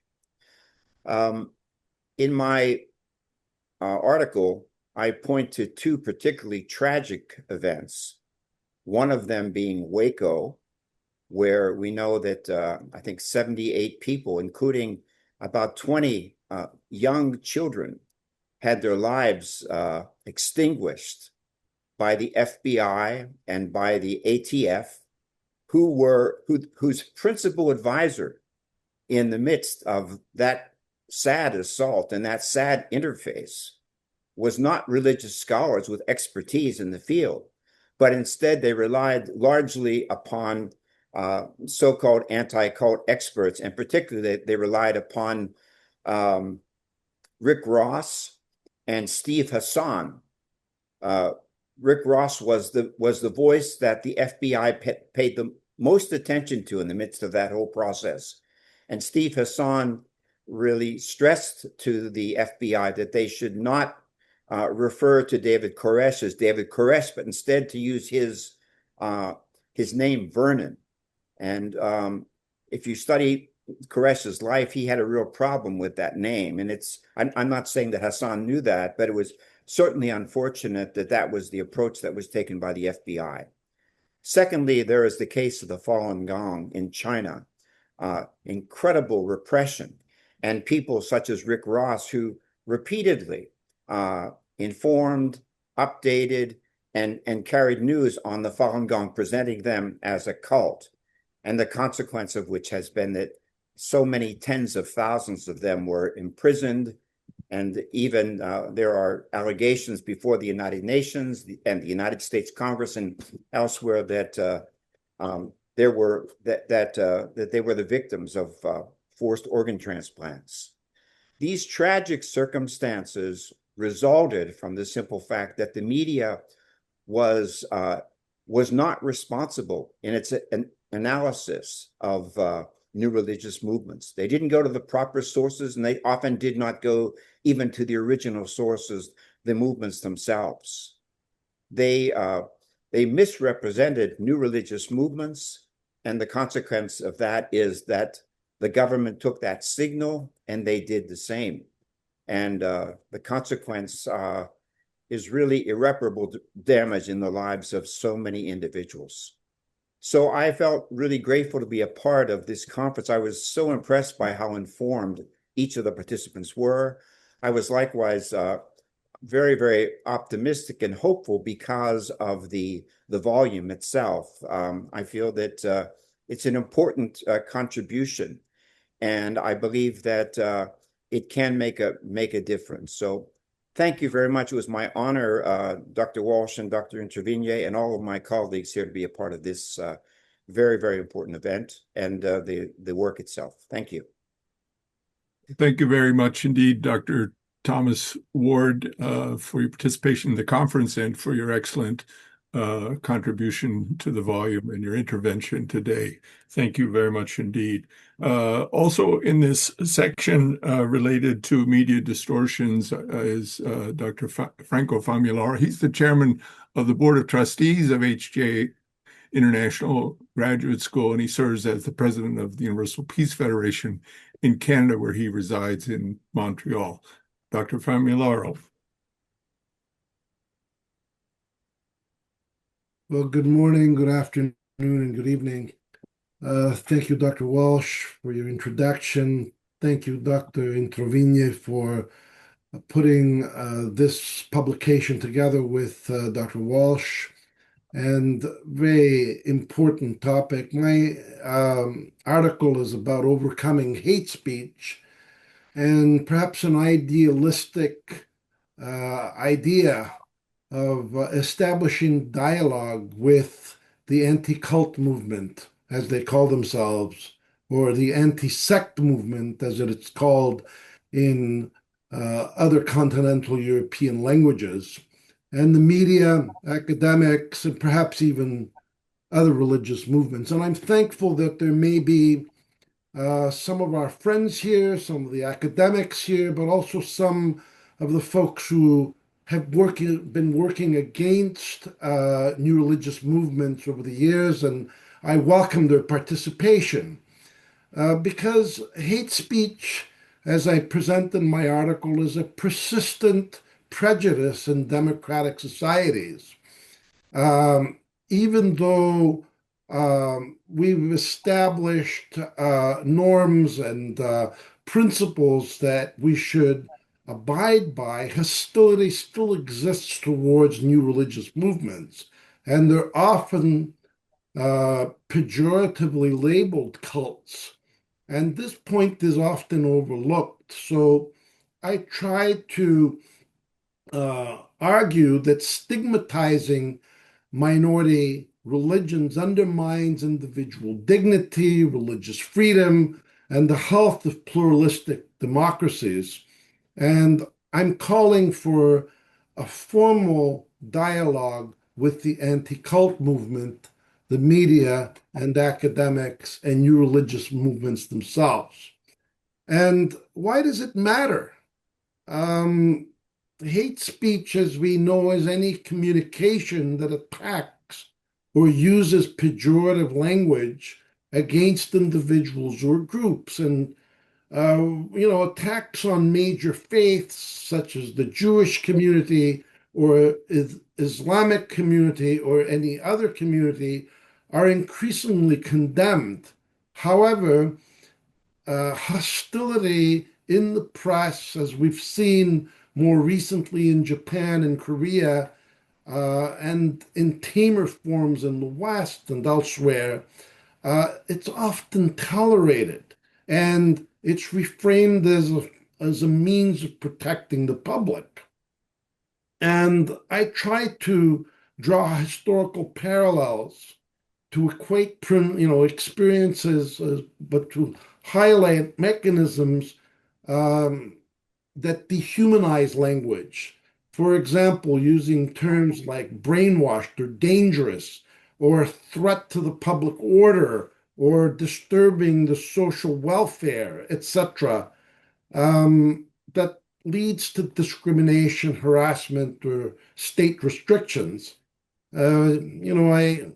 In my article, I point to two particularly tragic events, one of them being Waco, where we know that I think 78 people, including about 20 young children, had their lives extinguished by the FBI and by the ATF, whose principal advisor in the midst of that sad assault and that sad interface was not religious scholars with expertise in the field, but instead they relied largely upon so-called anti-cult experts, and particularly they relied upon Rick Ross and Steve Hassan. Rick Ross was the voice that the FBI paid the most attention to in the midst of that whole process. And Steve Hassan really stressed to the FBI that they should not refer to David Koresh as David Koresh, but instead to use his name, Vernon. And if you study Koresh's life, he had a real problem with that name. And I'm not saying that Hassan knew that, but it was certainly unfortunate that that was the approach that was taken by the FBI. Secondly, there is the case of the Falun Gong in China, incredible repression, and people such as Rick Ross, who repeatedly informed, updated, and carried news on the Falun Gong, presenting them as a cult, and the consequence of which has been that so many tens of thousands of them were imprisoned, and even there are allegations before the United Nations and the United States Congress and elsewhere that they were the victims of forced organ transplants. These tragic circumstances resulted from the simple fact that the media was not responsible in its analysis of new religious movements. They didn't go to the proper sources, and they often did not go even to the original sources, the movements themselves. They misrepresented new religious movements, and the consequence of that is that the government took that signal and they did the same. And the consequence is really irreparable damage in the lives of so many individuals. So I felt really grateful to be a part of this conference. I was so impressed by how informed each of the participants were. I was likewise very, very optimistic and hopeful because of the volume itself. I feel that it's an important contribution, and I believe that it can make a difference. So thank you very much. It was my honor, Dr. Walsh and Dr. Introvigne, and all of my colleagues here to be a part of this very, very important event and the work itself. Thank you. Thank you very much indeed, Dr. Thomas Ward, for your participation in the conference and for your excellent contribution to the volume and your intervention today. Thank you very much indeed. Also in this section related to media distortions is Dr. Franco Famularo. He's the chairman of the Board of Trustees of HJI International Graduate School, and he serves as the president of the Universal Peace Federation in Canada, where he resides in Montreal. Dr. Famularo. Well, good morning, good afternoon, and good evening. Thank you, Dr. Walsh, for your introduction. Thank you, Dr. Introvigne, for putting this publication together with Dr. Walsh. And very important topic. My article is about overcoming hate speech and perhaps an idealistic idea of establishing dialogue with the anti-cult movement, as they call themselves, or the anti-sect movement, as it's called in other continental European languages, and the media, academics, and perhaps even other religious movements. And I'm thankful that there may be some of our friends here, some of the academics here, but also some of the folks who have been working against new religious movements over the years, and I welcome their participation because hate speech, as I present in my article, is a persistent prejudice in democratic societies. Even though we've established norms and principles that we should abide by, hostility still exists towards new religious movements. And they're often pejoratively labeled cults. And this point is often overlooked. So I try to argue that stigmatizing minority religions undermines individual dignity, religious freedom, and the health of pluralistic democracies. And I'm calling for a formal dialogue with the anti-cult movement, the media, and academics, and new religious movements themselves. And why does it matter? Hate speech, as we know, is any communication that attacks or uses pejorative language against individuals or groups. And, attacks on major faiths, such as the Jewish community or Islamic community or any other community, are increasingly condemned. However, hostility in the press, as we've seen more recently in Japan and Korea, and in tamer forms in the West and elsewhere, it's often tolerated, and it's reframed as a means of protecting the public. And I try to draw historical parallels to equate, experiences, but to highlight mechanisms that dehumanize language. For example, using terms like brainwashed or dangerous or threat to the public order or disturbing the social welfare, etc., that leads to discrimination, harassment, or state restrictions. I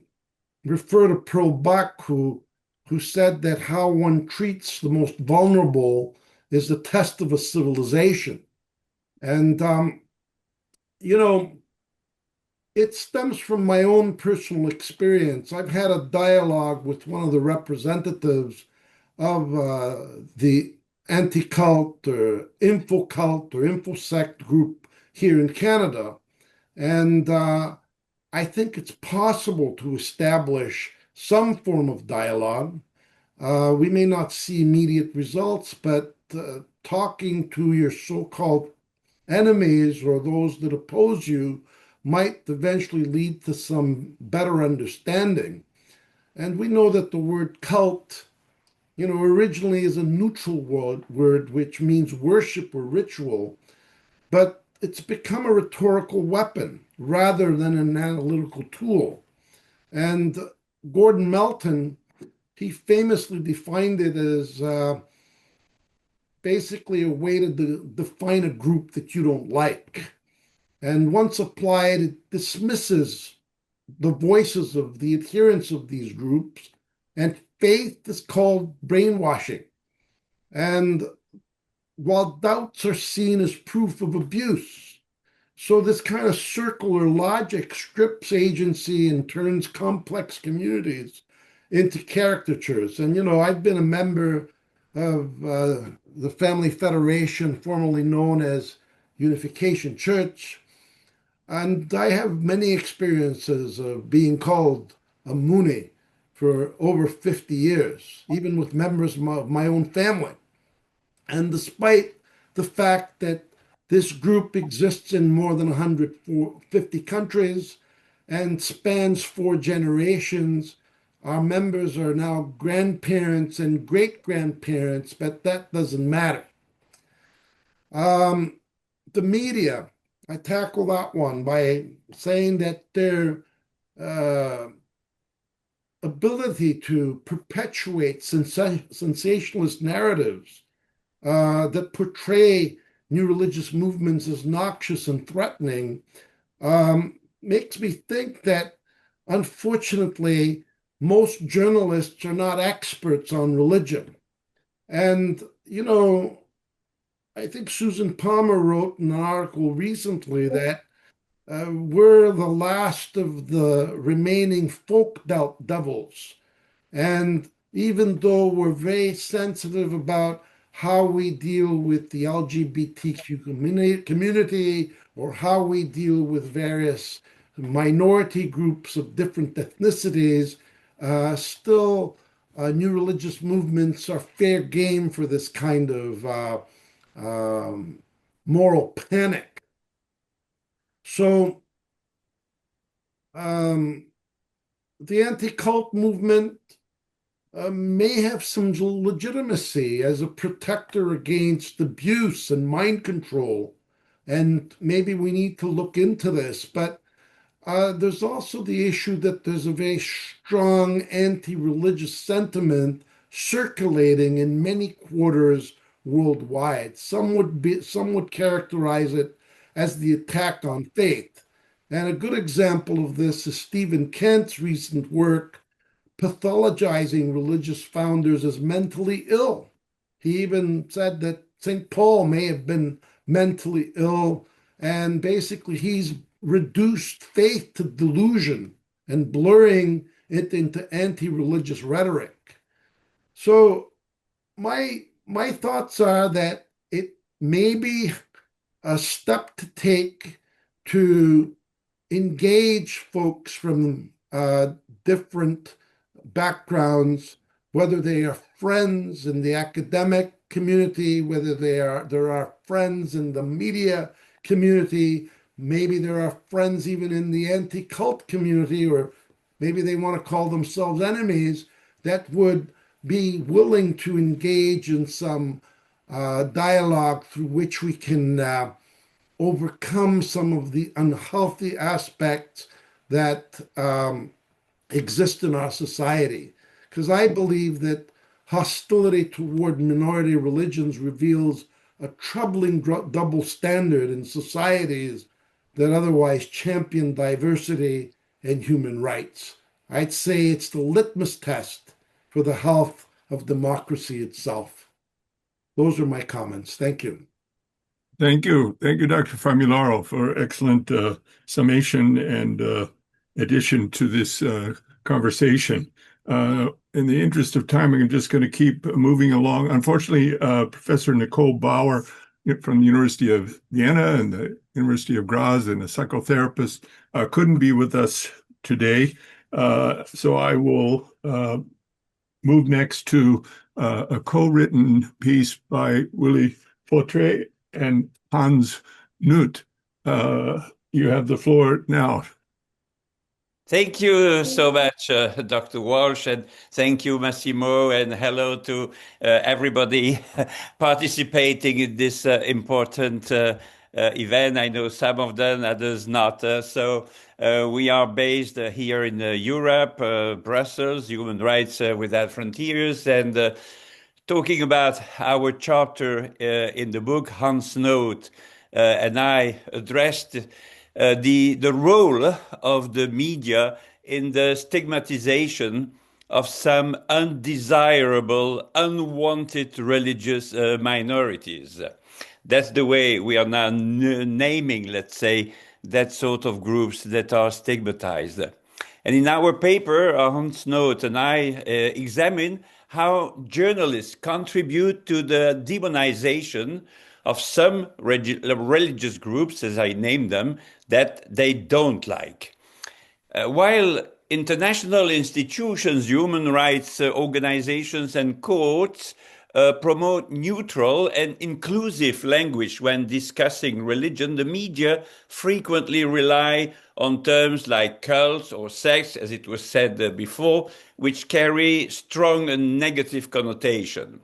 refer to Pearl Buck, who said that how one treats the most vulnerable is the test of a civilization. And, it stems from my own personal experience. I've had a dialogue with one of the representatives of the anti-cult or infosect group here in Canada. And I think it's possible to establish some form of dialogue. We may not see immediate results, but talking to your so-called enemies or those that oppose you might eventually lead to some better understanding. And we know that the word cult, originally is a neutral word which means worship or ritual, but it's become a rhetorical weapon rather than an analytical tool. And Gordon Melton, he famously defined it as basically a way to define a group that you don't like. And once applied, it dismisses the voices of the adherents of these groups, and faith is called brainwashing. And while doubts are seen as proof of abuse, so this kind of circular logic strips agency and turns complex communities into caricatures. And, I've been a member of the Family Federation, formerly known as Unification Church. And I have many experiences of being called a Mooney for over 50 years, even with members of my own family. And despite the fact that this group exists in more than 150 countries and spans 4 generations, our members are now grandparents and great-grandparents, but that doesn't matter. The media, I tackle that one by saying that their ability to perpetuate sensationalist narratives that portray new religious movements as noxious and threatening makes me think that, unfortunately, most journalists are not experts on religion. And, I think Susan Palmer wrote in an article recently that we're the last of the remaining folk devils. And even though we're very sensitive about how we deal with the LGBTQ community or how we deal with various minority groups of different ethnicities, still new religious movements are fair game for this kind of moral panic. So the anti-cult movement may have some legitimacy as a protector against abuse and mind control. And maybe we need to look into this. But there's also the issue that there's a very strong anti-religious sentiment circulating in many quarters worldwide. Some would characterize it as the attack on faith. And a good example of this is Stephen Kent's recent work pathologizing religious founders as mentally ill. He even said that St. Paul may have been mentally ill, and basically he's reduced faith to delusion and blurring it into anti-religious rhetoric. So my thoughts are that it may be a step to take to engage folks from different backgrounds, whether they are friends in the academic community, whether there are friends in the media community, maybe there are friends even in the anti-cult community, or maybe they want to call themselves enemies, that would be willing to engage in some dialogue through which we can overcome some of the unhealthy aspects that exist in our society. Because I believe that hostility toward minority religions reveals a troubling double standard in societies that otherwise champion diversity and human rights. I'd say it's the litmus test for the health of democracy itself. Those are my comments. Thank you. Thank you. Thank you, Dr. Famularo, for excellent summation and addition to this conversation. In the interest of time, I'm just going to keep moving along. Unfortunately, Professor Nicole Bauer from the University of Vienna and the University of Graz and a psychotherapist couldn't be with us today. So I will move next to a co-written piece by Willy Fautré and Hans Nuth. You have the floor now. Thank you so much, Dr. Walsh, and thank you, Massimo, and hello to everybody participating in this important event. I know some of them, others not. So we are based here in Europe, Brussels, Human Rights Without Frontiers, and talking about our chapter in the book, Hans Nuth and I addressed the role of the media in the stigmatization of some undesirable, unwanted religious minorities. That's the way we are now naming, let's say, that sort of groups that are stigmatized. And in our paper, Hans Nuth and I examine how journalists contribute to the demonization of some religious groups, as I name them, that they don't like. While international institutions, human rights organizations, and courts promote neutral and inclusive language when discussing religion, the media frequently rely on terms like cult or sex, as it was said before, which carry strong and negative connotation.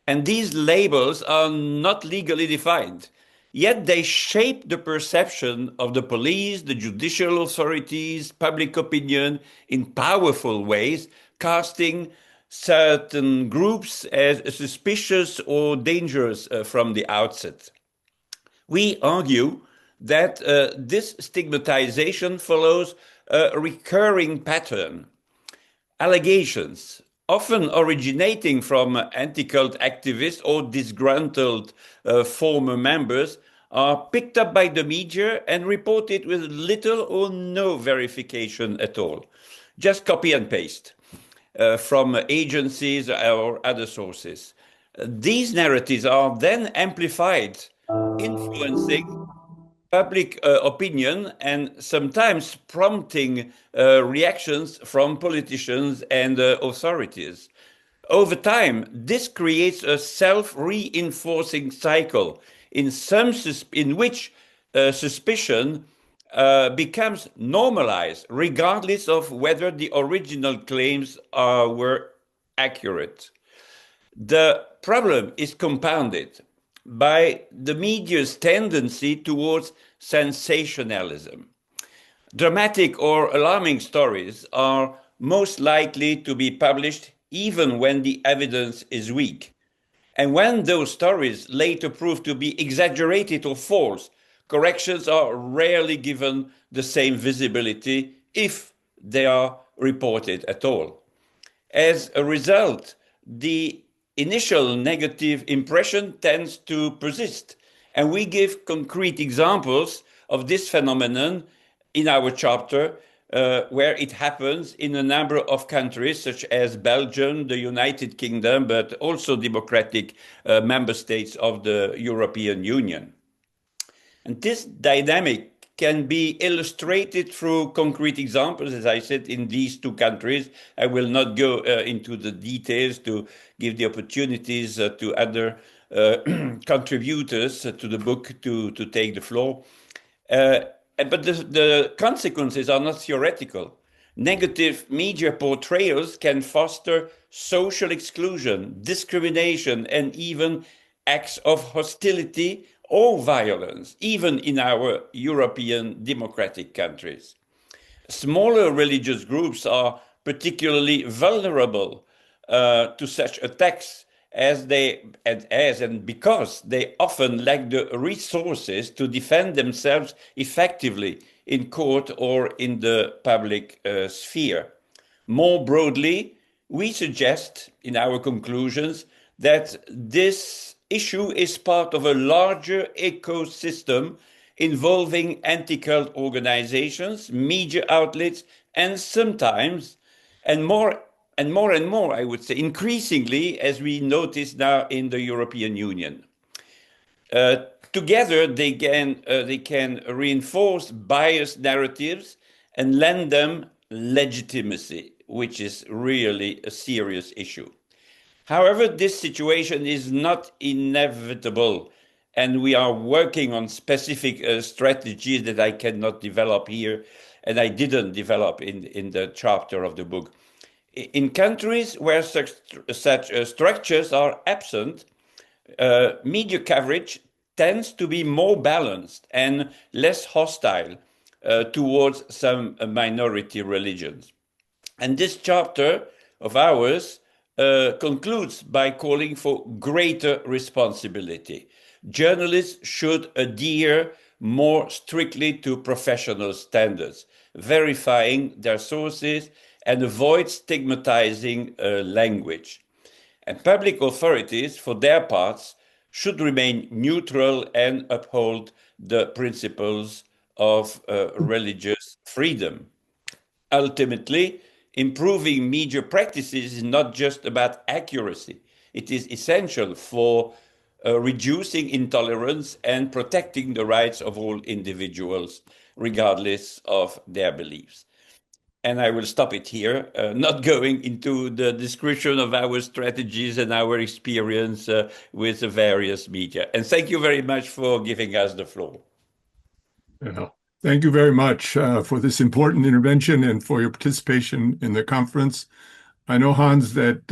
And these labels are not legally defined. Yet they shape the perception of the police, the judicial authorities, public opinion in powerful ways, casting certain groups as suspicious or dangerous from the outset. We argue that this stigmatization follows a recurring pattern. Allegations, often originating from anti-cult activists or disgruntled former members, are picked up by the media and reported with little or no verification at all. Just copy and paste from agencies or other sources. These narratives are then amplified, influencing public opinion and sometimes prompting reactions from politicians and authorities. Over time, this creates a self-reinforcing cycle in which suspicion becomes normalized, regardless of whether the original claims were accurate. The problem is compounded by the media's tendency towards sensationalism. Dramatic or alarming stories are most likely to be published even when the evidence is weak. And when those stories later prove to be exaggerated or false, corrections are rarely given the same visibility if they are reported at all. As a result, the initial negative impression tends to persist. And we give concrete examples of this phenomenon in our chapter, where it happens in a number of countries, such as Belgium, the United Kingdom, but also democratic member states of the European Union. And this dynamic can be illustrated through concrete examples, as I said, in these two countries. I will not go into the details to give the opportunities to other contributors to the book to take the floor. But the consequences are not theoretical. Negative media portrayals can foster social exclusion, discrimination, and even acts of hostility or violence, even in our European democratic countries. Smaller religious groups are particularly vulnerable to such attacks because they often lack the resources to defend themselves effectively in court or in the public sphere. More broadly, we suggest in our conclusions that this issue is part of a larger ecosystem involving anti-cult organizations, media outlets, and sometimes, and more, I would say, increasingly, as we notice now in the European Union. Together, they can reinforce biased narratives and lend them legitimacy, which is really a serious issue. However, this situation is not inevitable, and we are working on specific strategies that I cannot develop here, and I didn't develop in the chapter of the book. In countries where such structures are absent, media coverage tends to be more balanced and less hostile towards some minority religions. And this chapter of ours concludes by calling for greater responsibility. Journalists should adhere more strictly to professional standards, verifying their sources and avoid stigmatizing language. And public authorities, for their parts, should remain neutral and uphold the principles of religious freedom. Ultimately, improving media practices is not just about accuracy. It is essential for reducing intolerance and protecting the rights of all individuals, regardless of their beliefs. And I will stop it here, not going into the description of our strategies and our experience with the various media. And thank you very much for giving us the floor. Yeah. Thank you very much for this important intervention and for your participation in the conference. I know, Hans, that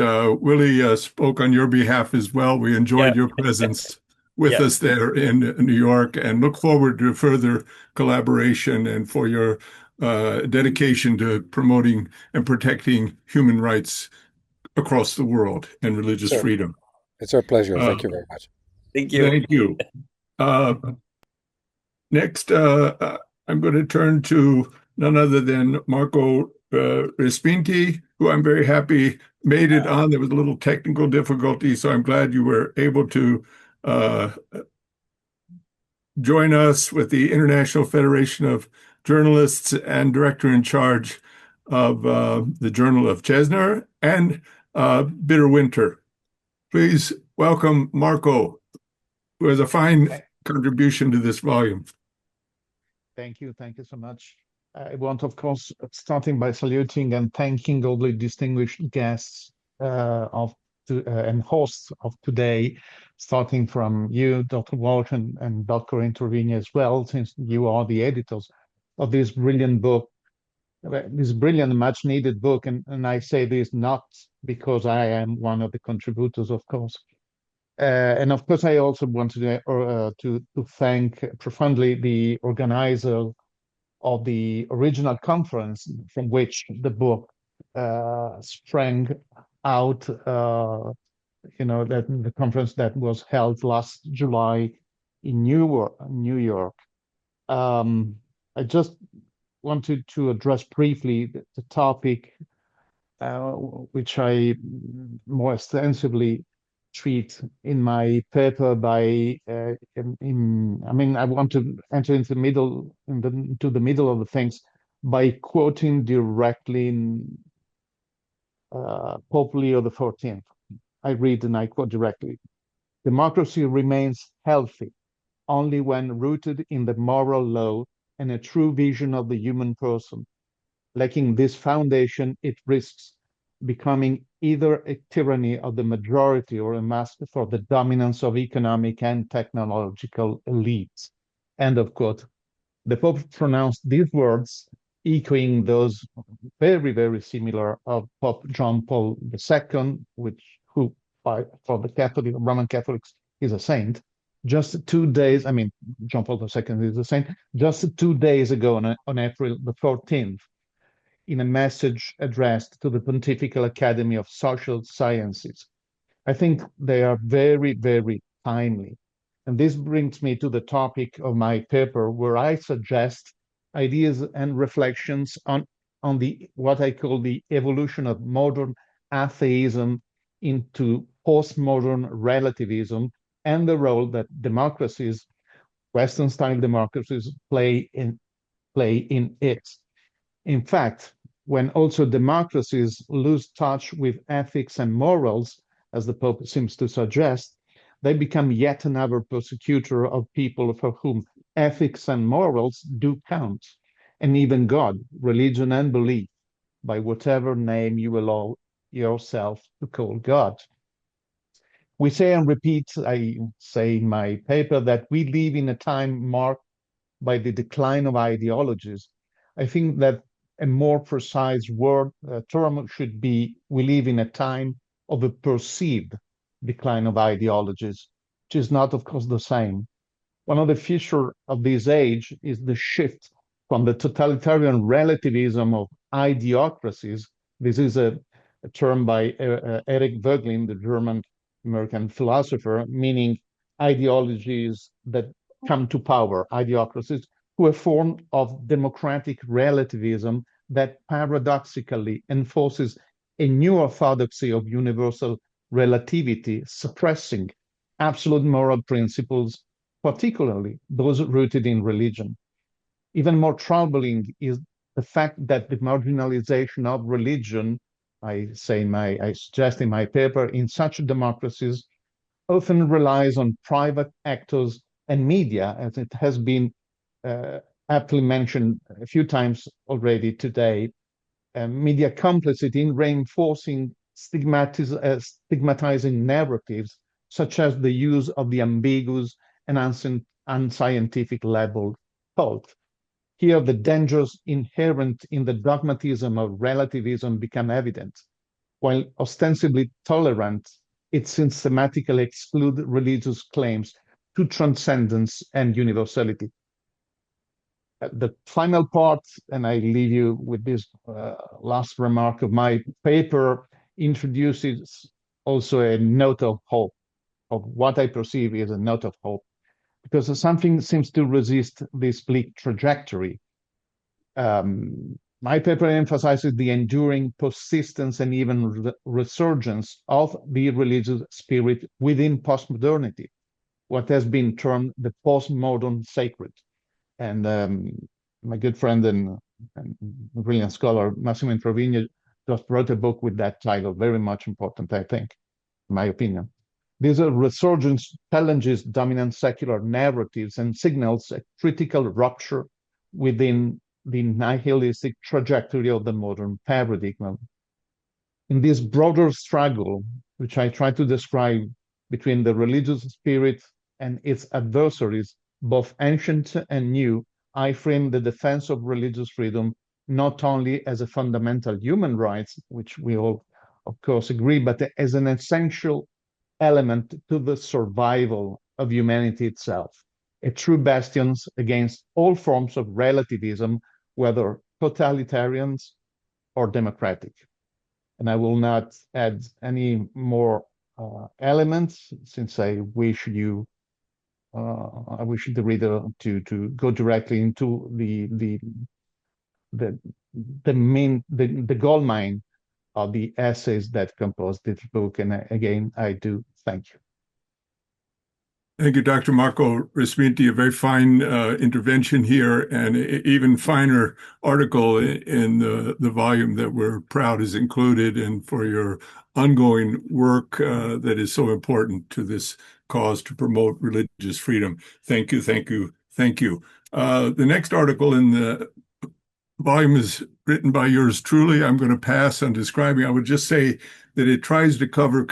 Willie spoke on your behalf as well. We enjoyed your presence with us there in New York and look forward to further collaboration and for your dedication to promoting and protecting human rights across the world and religious freedom. It's our pleasure. Thank you very much. Thank you. Thank you. Next, I'm going to turn to none other than Marco Respinti, who I'm very happy made it on. There was a little technical difficulty, so I'm glad you were able to join us with the International Federation of Journalists and director in charge of the Journal of CESNUR and Bitter Winter. Please welcome Marco, who has a fine contribution to this volume. Thank you so much. I want, of course, starting by saluting and thanking all the distinguished guests and hosts of today, starting from you, Dr. Walsh, and Dr. Introvigne as well, since you are the editors of this brilliant book, this brilliant, much-needed book. And I say this not because I am one of the contributors, of course. And of course, I also want to thank profoundly the organizer of the original conference from which the book sprang out, that the conference that was held last July in New York. I just wanted to address briefly the topic, which I more extensively treat in my paper I want to enter into the middle of the things by quoting directly in Pope Leo XIV. I read and I quote directly: "Democracy remains healthy only when rooted in the moral law and a true vision of the human person. Lacking this foundation, it risks becoming either a tyranny of the majority or a mask for the dominance of economic and technological elites." End of quote. The Pope pronounced these words, echoing those very, very similar of Pope John Paul II, who for the Roman Catholics is a saint. Just 2 days, John Paul II is a saint. Just 2 days ago, on April the 14th, in a message addressed to the Pontifical Academy of Social Sciences. I think they are very, very timely. And this brings me to the topic of my paper, where I suggest ideas and reflections on what I call the evolution of modern atheism into postmodern relativism and the role that democracies, Western-style democracies, play in it. In fact, when also democracies lose touch with ethics and morals, as the Pope seems to suggest, they become yet another persecutor of people for whom ethics and morals do count, and even God, religion, and belief, by whatever name you allow yourself to call God. We say and repeat, I say in my paper, that we live in a time marked by the decline of ideologies. I think that a more precise term should be, we live in a time of a perceived decline of ideologies, which is not, of course, the same. One of the features of this age is the shift from the totalitarian relativism of ideocracies. This is a term by Eric Voegelin, the German-American philosopher, meaning ideologies that come to power, ideocracies, to a form of democratic relativism that paradoxically enforces a new orthodoxy of universal relativity, suppressing absolute moral principles, particularly those rooted in religion. Even more troubling is the fact that the marginalization of religion, I suggest in my paper, in such democracies often relies on private actors and media, as it has been aptly mentioned a few times already today, media complicity in reinforcing stigmatizing narratives, such as the use of the ambiguous and unscientific label cult. Here, the dangers inherent in the dogmatism of relativism become evident. While ostensibly tolerant, it systematically excludes religious claims to transcendence and universality. The final part, and I leave you with this last remark of my paper, introduces also a note of hope, of what I perceive as a note of hope, because something seems to resist this bleak trajectory. My paper emphasizes the enduring persistence and even resurgence of the religious spirit within postmodernity, what has been termed the postmodern sacred. And my good friend and brilliant scholar, Massimo Introvigne, just wrote a book with that title, very much important, I think, in my opinion. This resurgence challenges dominant secular narratives and signals a critical rupture within the nihilistic trajectory of the modern paradigm. In this broader struggle, which I try to describe between the religious spirit and its adversaries, both ancient and new, I frame the defense of religious freedom not only as a fundamental human right, which we all, of course, agree, but as an essential element to the survival of humanity itself, a true bastion against all forms of relativism, whether totalitarians or democratic. And I will not add any more elements, since I wish the reader to go directly into the gold mine of the essays that compose this book. And again, I do thank you. Thank you, Dr. Marco Resminti. A very fine intervention here, and even finer article in the volume that we're proud is included, and for your ongoing work that is so important to this cause to promote religious freedom. Thank you, thank you, thank you. The next article in the volume is written by yours truly. I'm going to pass on describing. I would just say that it tries to cover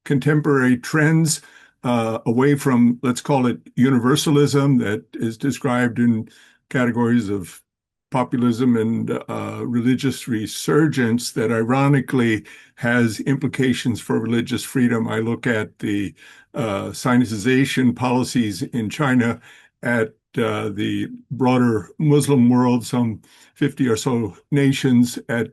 contemporary trends away from, let's call it, universalism that is described in categories of populism and religious resurgence that ironically has implications for religious freedom. I look at the Scientization policies in China, at the broader Muslim world, some 50 or so nations, at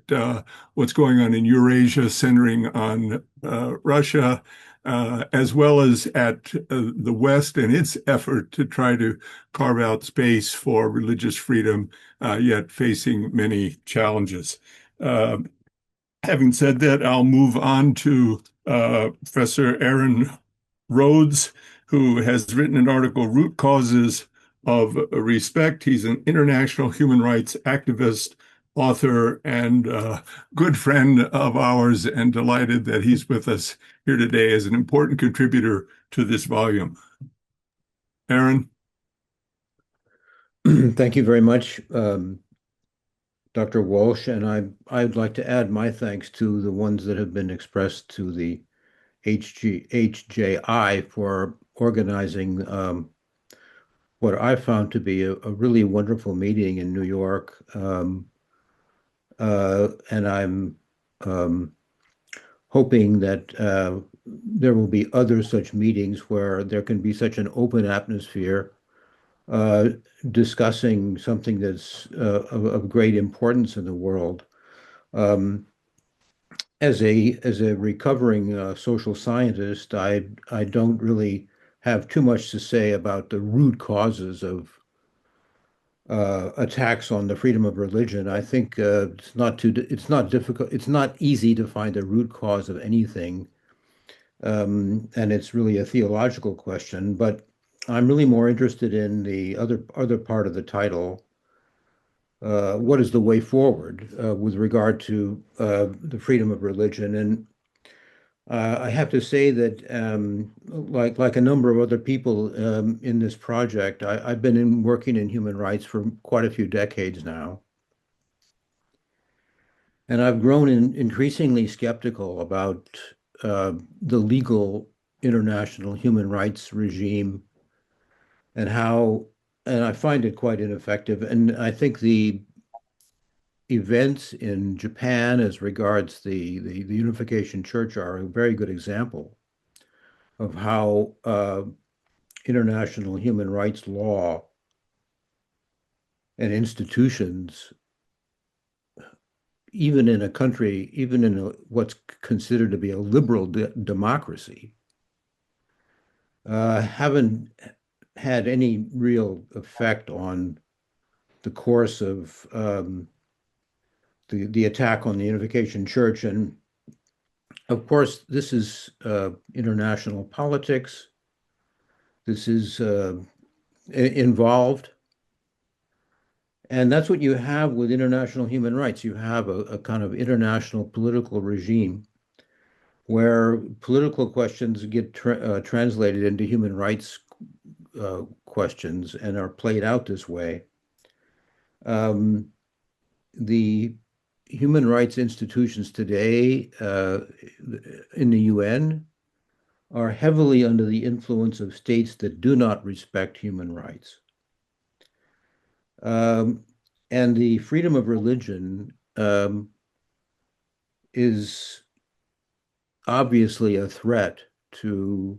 what's going on in Eurasia, centering on Russia, as well as at the West and its effort to try to carve out space for religious freedom, yet facing many challenges. Having said that, I'll move on to Professor Aaron Rhodes, who has written an article, Root Causes of Respect. He's an international human rights activist, author, and good friend of ours, and delighted that he's with us here today as an important contributor to this volume. Aaron? Thank you very much, Dr. Walsh, and I'd like to add my thanks to the ones that have been expressed to the HJI for organizing what I found to be a really wonderful meeting in New York. And I'm hoping that there will be other such meetings where there can be such an open atmosphere discussing something that's of great importance in the world. As a recovering social scientist, I don't really have too much to say about the root causes of attacks on the freedom of religion. I think it's not difficult. It's not easy to find a root cause of anything, and it's really a theological question. But I'm really more interested in the other part of the title. What is the way forward with regard to the freedom of religion? And I have to say that, like a number of other people in this project, I've been working in human rights for quite a few decades now. And I've grown increasingly skeptical about the legal international human rights regime and I find it quite ineffective. And I think the events in Japan as regards the Unification Church are a very good example of how international human rights law and institutions, even in a country, even in what's considered to be a liberal democracy, haven't had any real effect on the course of the attack on the Unification Church. And of course, this is international politics. This is involved. And that's what you have with international human rights. You have a kind of international political regime where political questions get translated into human rights questions and are played out this way. The human rights institutions today in the UN are heavily under the influence of states that do not respect human rights. And the freedom of religion is obviously a threat to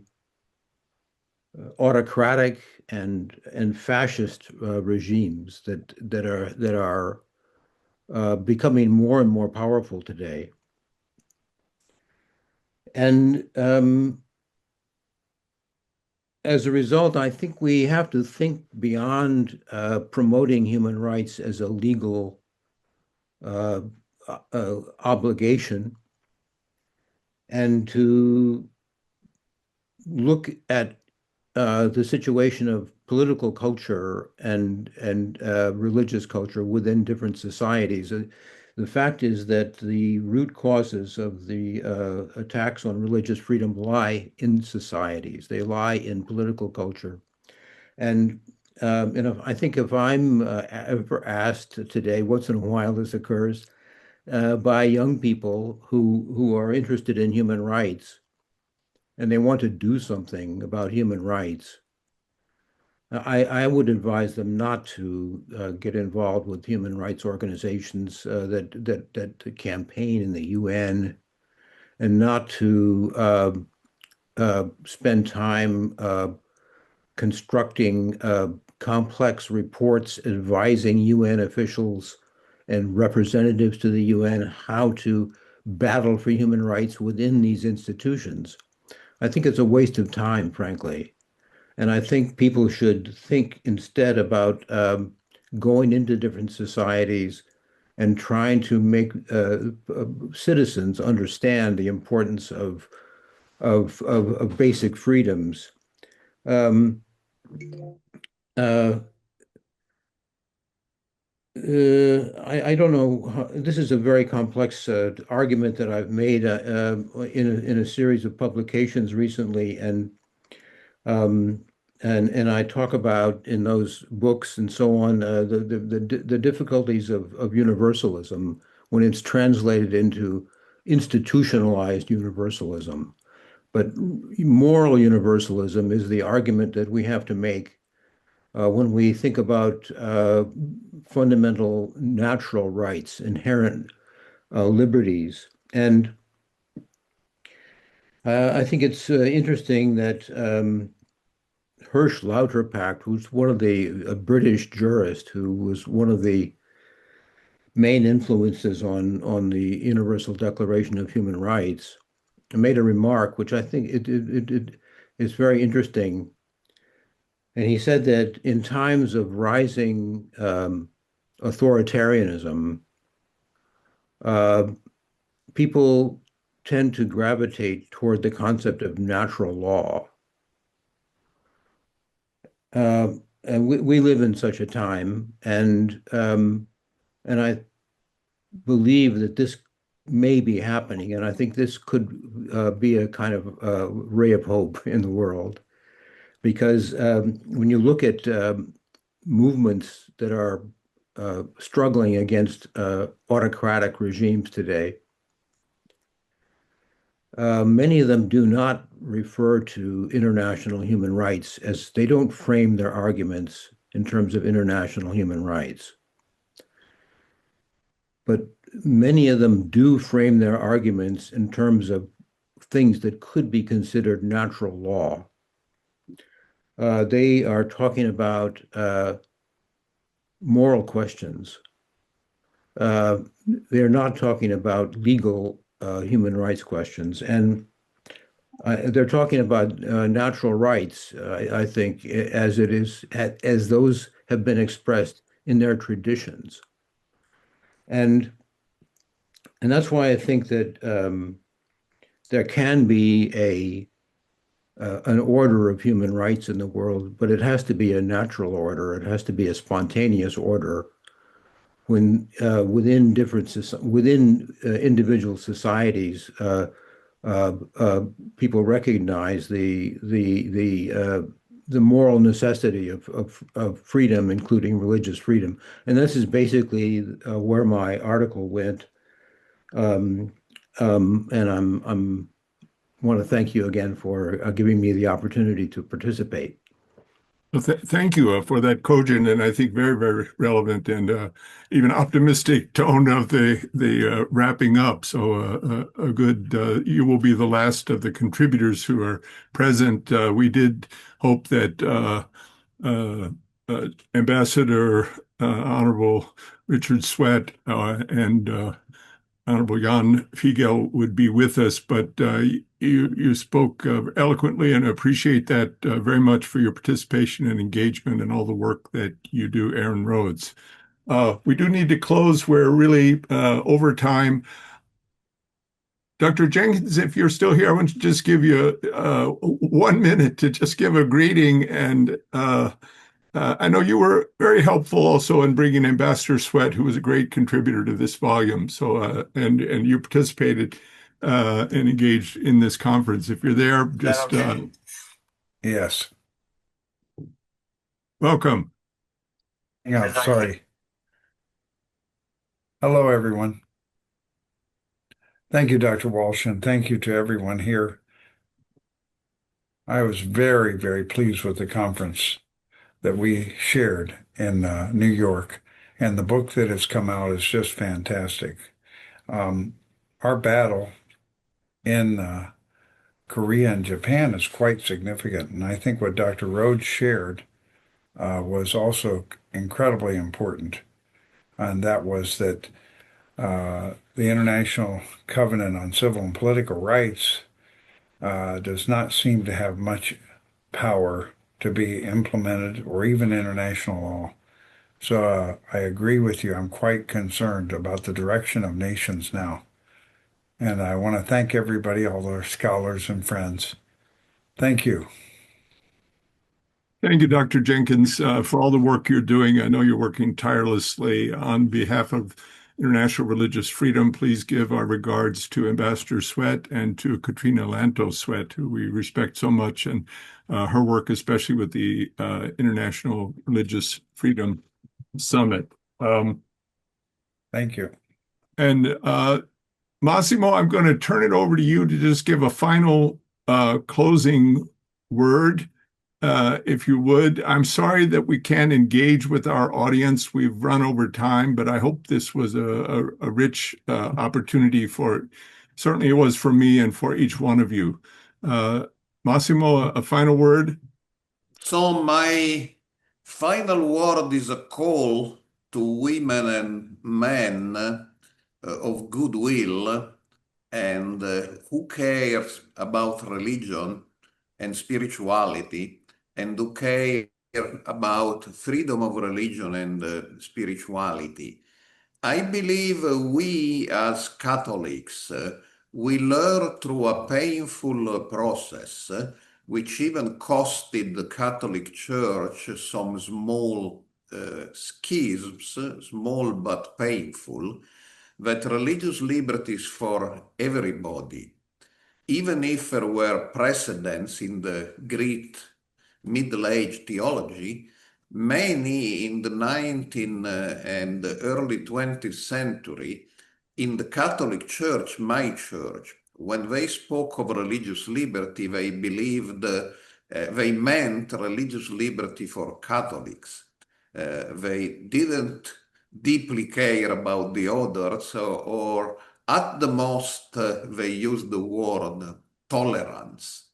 autocratic and fascist regimes that are becoming more and more powerful today. And as a result, I think we have to think beyond promoting human rights as a legal obligation and to look at the situation of political culture and religious culture within different societies. The fact is that the root causes of the attacks on religious freedom lie in societies. They lie in political culture. And I think if I'm ever asked today, once in a while this occurs, by young people who are interested in human rights and they want to do something about human rights, I would advise them not to get involved with human rights organizations that campaign in the UN, and not to spend time constructing complex reports advising UN officials and representatives to the UN how to battle for human rights within these institutions. I think it's a waste of time, frankly. And I think people should think instead about going into different societies and trying to make citizens understand the importance of basic freedoms. I don't know. This is a very complex argument that I've made in a series of publications recently, and I talk about in those books and so on the difficulties of universalism when it's translated into institutionalized universalism. But moral universalism is the argument that we have to make when we think about fundamental natural rights, inherent liberties. And I think it's interesting that Hirsch Lauterpacht, who's one of a British jurist who was one of the main influences on the Universal Declaration of Human Rights, made a remark which I think it is very interesting. And he said that in times of rising authoritarianism, people tend to gravitate toward the concept of natural law. And we live in such a time, and I believe that this may be happening, and I think this could be a kind of ray of hope in the world, because when you look at movements that are struggling against autocratic regimes today. Many of them do not refer to international human rights, as they don't frame their arguments in terms of international human rights. But many of them do frame their arguments in terms of things that could be considered natural law. They are talking about moral questions. They're not talking about legal human rights questions. And they're talking about natural rights, I think, as it is, as those have been expressed in their traditions. And that's why I think that there can be an order of human rights in the world, but it has to be a natural order. It has to be a spontaneous order when within individual societies, people recognize the moral necessity of freedom, including religious freedom. And this is basically where my article went. And I'm want to thank you again for giving me the opportunity to participate. Well, thank you for that cogent and I think very, very relevant and even optimistic tone of the wrapping up. So a good, you will be the last of the contributors who are present. We did hope that Ambassador Honorable Richard Sweat and Honorable Jan Fiegel would be with us, but you spoke eloquently and appreciate that very much for your participation and engagement and all the work that you do, Aaron Rhodes. We do need to close. We're really over time. Dr. Jenkins, if you're still here, I want to just give you 1 minute to just give a greeting. And I know you were very helpful also in bringing Ambassador Sweat, who was a great contributor to this volume. So, and you participated and engaged in this conference. If you're there, just yes. Welcome. Yeah, sorry. Hello, everyone. Thank you, Dr. Walsh, and thank you to everyone here. I was very, very pleased with the conference that we shared in New York, and the book that has come out is just fantastic. Our battle in Korea and Japan is quite significant, and I think what Dr. Rhodes shared was also incredibly important, and that was that the International Covenant on Civil and Political Rights does not seem to have much power to be implemented or even international law. So I agree with you. I'm quite concerned about the direction of nations now. And I want to thank everybody, all our scholars and friends. Thank you. Thank you, Dr. Jenkins, for all the work you're doing. I know you're working tirelessly on behalf of international religious freedom. Please give our regards to Ambassador Sweat and to Katrina Lantos Sweat, who we respect so much, and her work, especially with the International Religious Freedom Summit. Thank you. And Massimo, I'm going to turn it over to you to just give a final closing word. If you would. I'm sorry that we can't engage with our audience. We've run over time, but I hope this was a rich opportunity for, certainly it was for me and for each one of you. Massimo, a final word? So my final word is a call to women and men of goodwill and who cares about religion and spirituality, and who care about freedom of religion and spirituality. I believe we as Catholics, we learn through a painful process, which even costed the Catholic Church some small schisms, small but painful, that religious liberty is for everybody. Even if there were precedents in the Greek Middle Age theology many in the 19th and the early 20th century in the Catholic Church, my church, when they spoke of religious liberty, they believed they meant religious liberty for Catholics. They didn't deeply care about the others, or at the most, they used the word tolerance.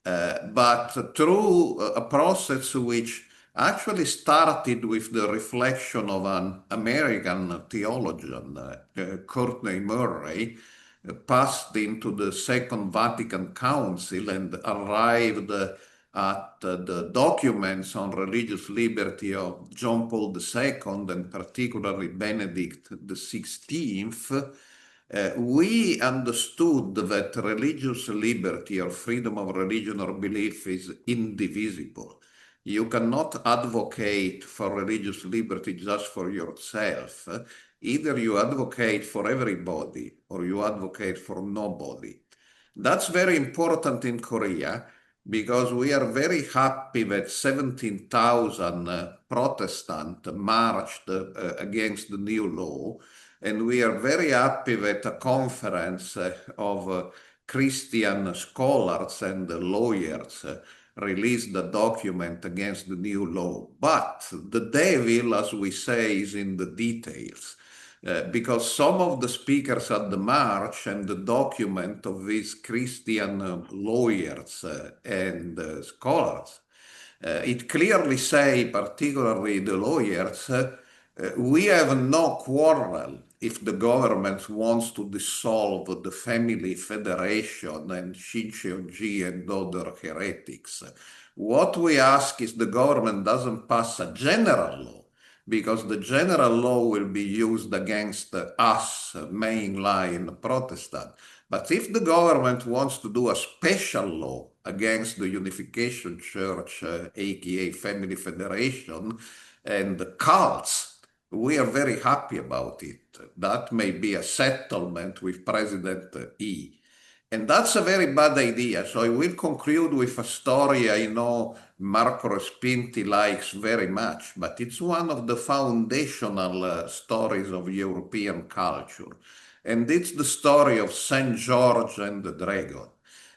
But through a process which actually started with the reflection of an American theologian, Courtney Murray, passed into the Second Vatican Council and arrived at the documents on religious liberty of John Paul II and particularly Benedict XVI, we understood that religious liberty or freedom of religion or belief is indivisible. You cannot advocate for religious liberty just for yourself. Either you advocate for everybody or you advocate for nobody. That's very important in Korea because we are very happy that 17,000 Protestants marched against the new law. And we are very happy that a conference of Christian scholars and lawyers released a document against the new law. But the devil, as we say, is in the details. Because some of the speakers at the march and the document of these Christian lawyers and scholars, it clearly say, particularly the lawyers, we have no quarrel if the government wants to dissolve the family federation and Shincheonji and other heretics. What we ask is the government doesn't pass a general law, because the general law will be used against us, mainline Protestant. But if the government wants to do a special law against the Unification Church, aka Family Federation, and the cults, we are very happy about it. That may be a settlement with President E. And that's a very bad idea. So I will conclude with a story I know Marco Respinti likes very much, but it's one of the foundational stories of European culture. And it's the story of St. George and the Dragon.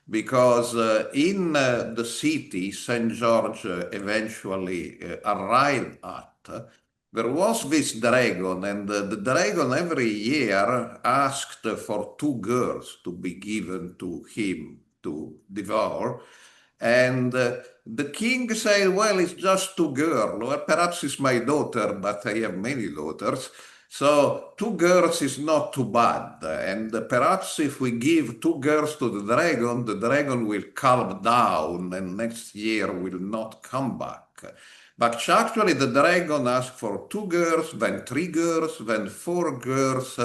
Because in the city St. George eventually arrived at, there was this dragon, and the dragon every year asked for 2 girls to be given to him to devour. And the king said, well, it's just 2 girls. Well, perhaps it's my daughter, but I have many daughters. So 2 girls is not too bad. And perhaps if we give 2 girls to the dragon will calm down and next year will not come back. But actually the dragon asked for 2 girls, then 3 girls, then 4 girls.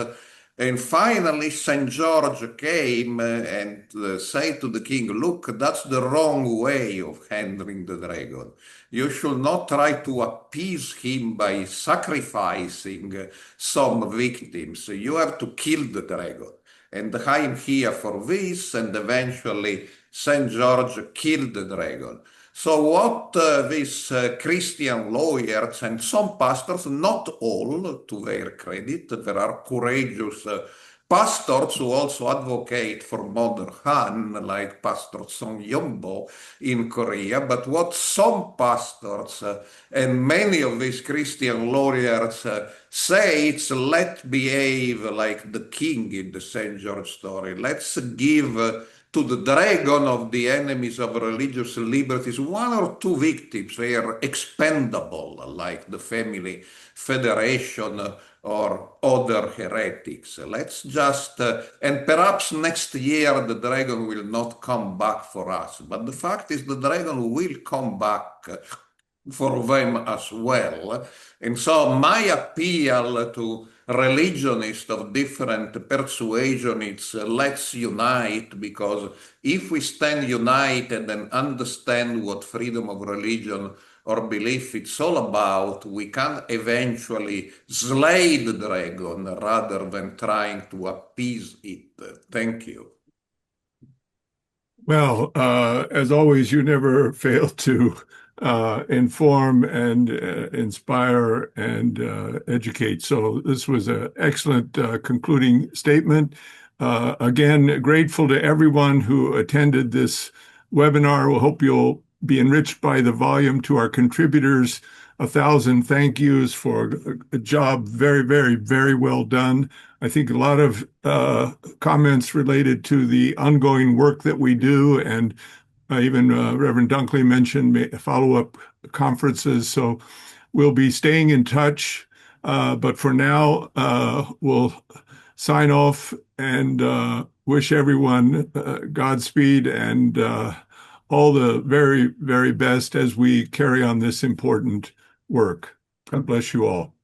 And finally St. George came and said to the king, look, that's the wrong way of handling the dragon. You should not try to appease him by sacrificing some victims. You have to kill the dragon. And I'm here for this. And eventually St. George killed the dragon. So what these Christian lawyers and some pastors, not all to their credit, there are courageous pastors who also advocate for modern Han, like Pastor Song Yombo in Korea, but what some pastors and many of these Christian lawyers say, it's let's behave like the king in the St. George story. Let's give to the dragon of the enemies of religious liberties 1 or 2 victims. They are expendable, like the Family Federation or other heretics. Let's just, and perhaps next year the dragon will not come back for us. But the fact is the dragon will come back for them as well. And so my appeal to religionists of different persuasion is let's unite, because if we stand united and understand what freedom of religion or belief it's all about, we can eventually slay the dragon rather than trying to appease it. Thank you. Well, as always, you never fail to inform and inspire and educate. So this was an excellent concluding statement. Again, grateful to everyone who attended this webinar. We hope you'll be enriched by the volume. To our contributors, 1,000 thank yous for a job very, very, very well done. I think a lot of comments related to the ongoing work that we do, and even Reverend Dunkley mentioned follow-up conferences. So we'll be staying in touch. But for now, we'll sign off and wish everyone Godspeed and all the very, very best as we carry on this important work. God bless you all.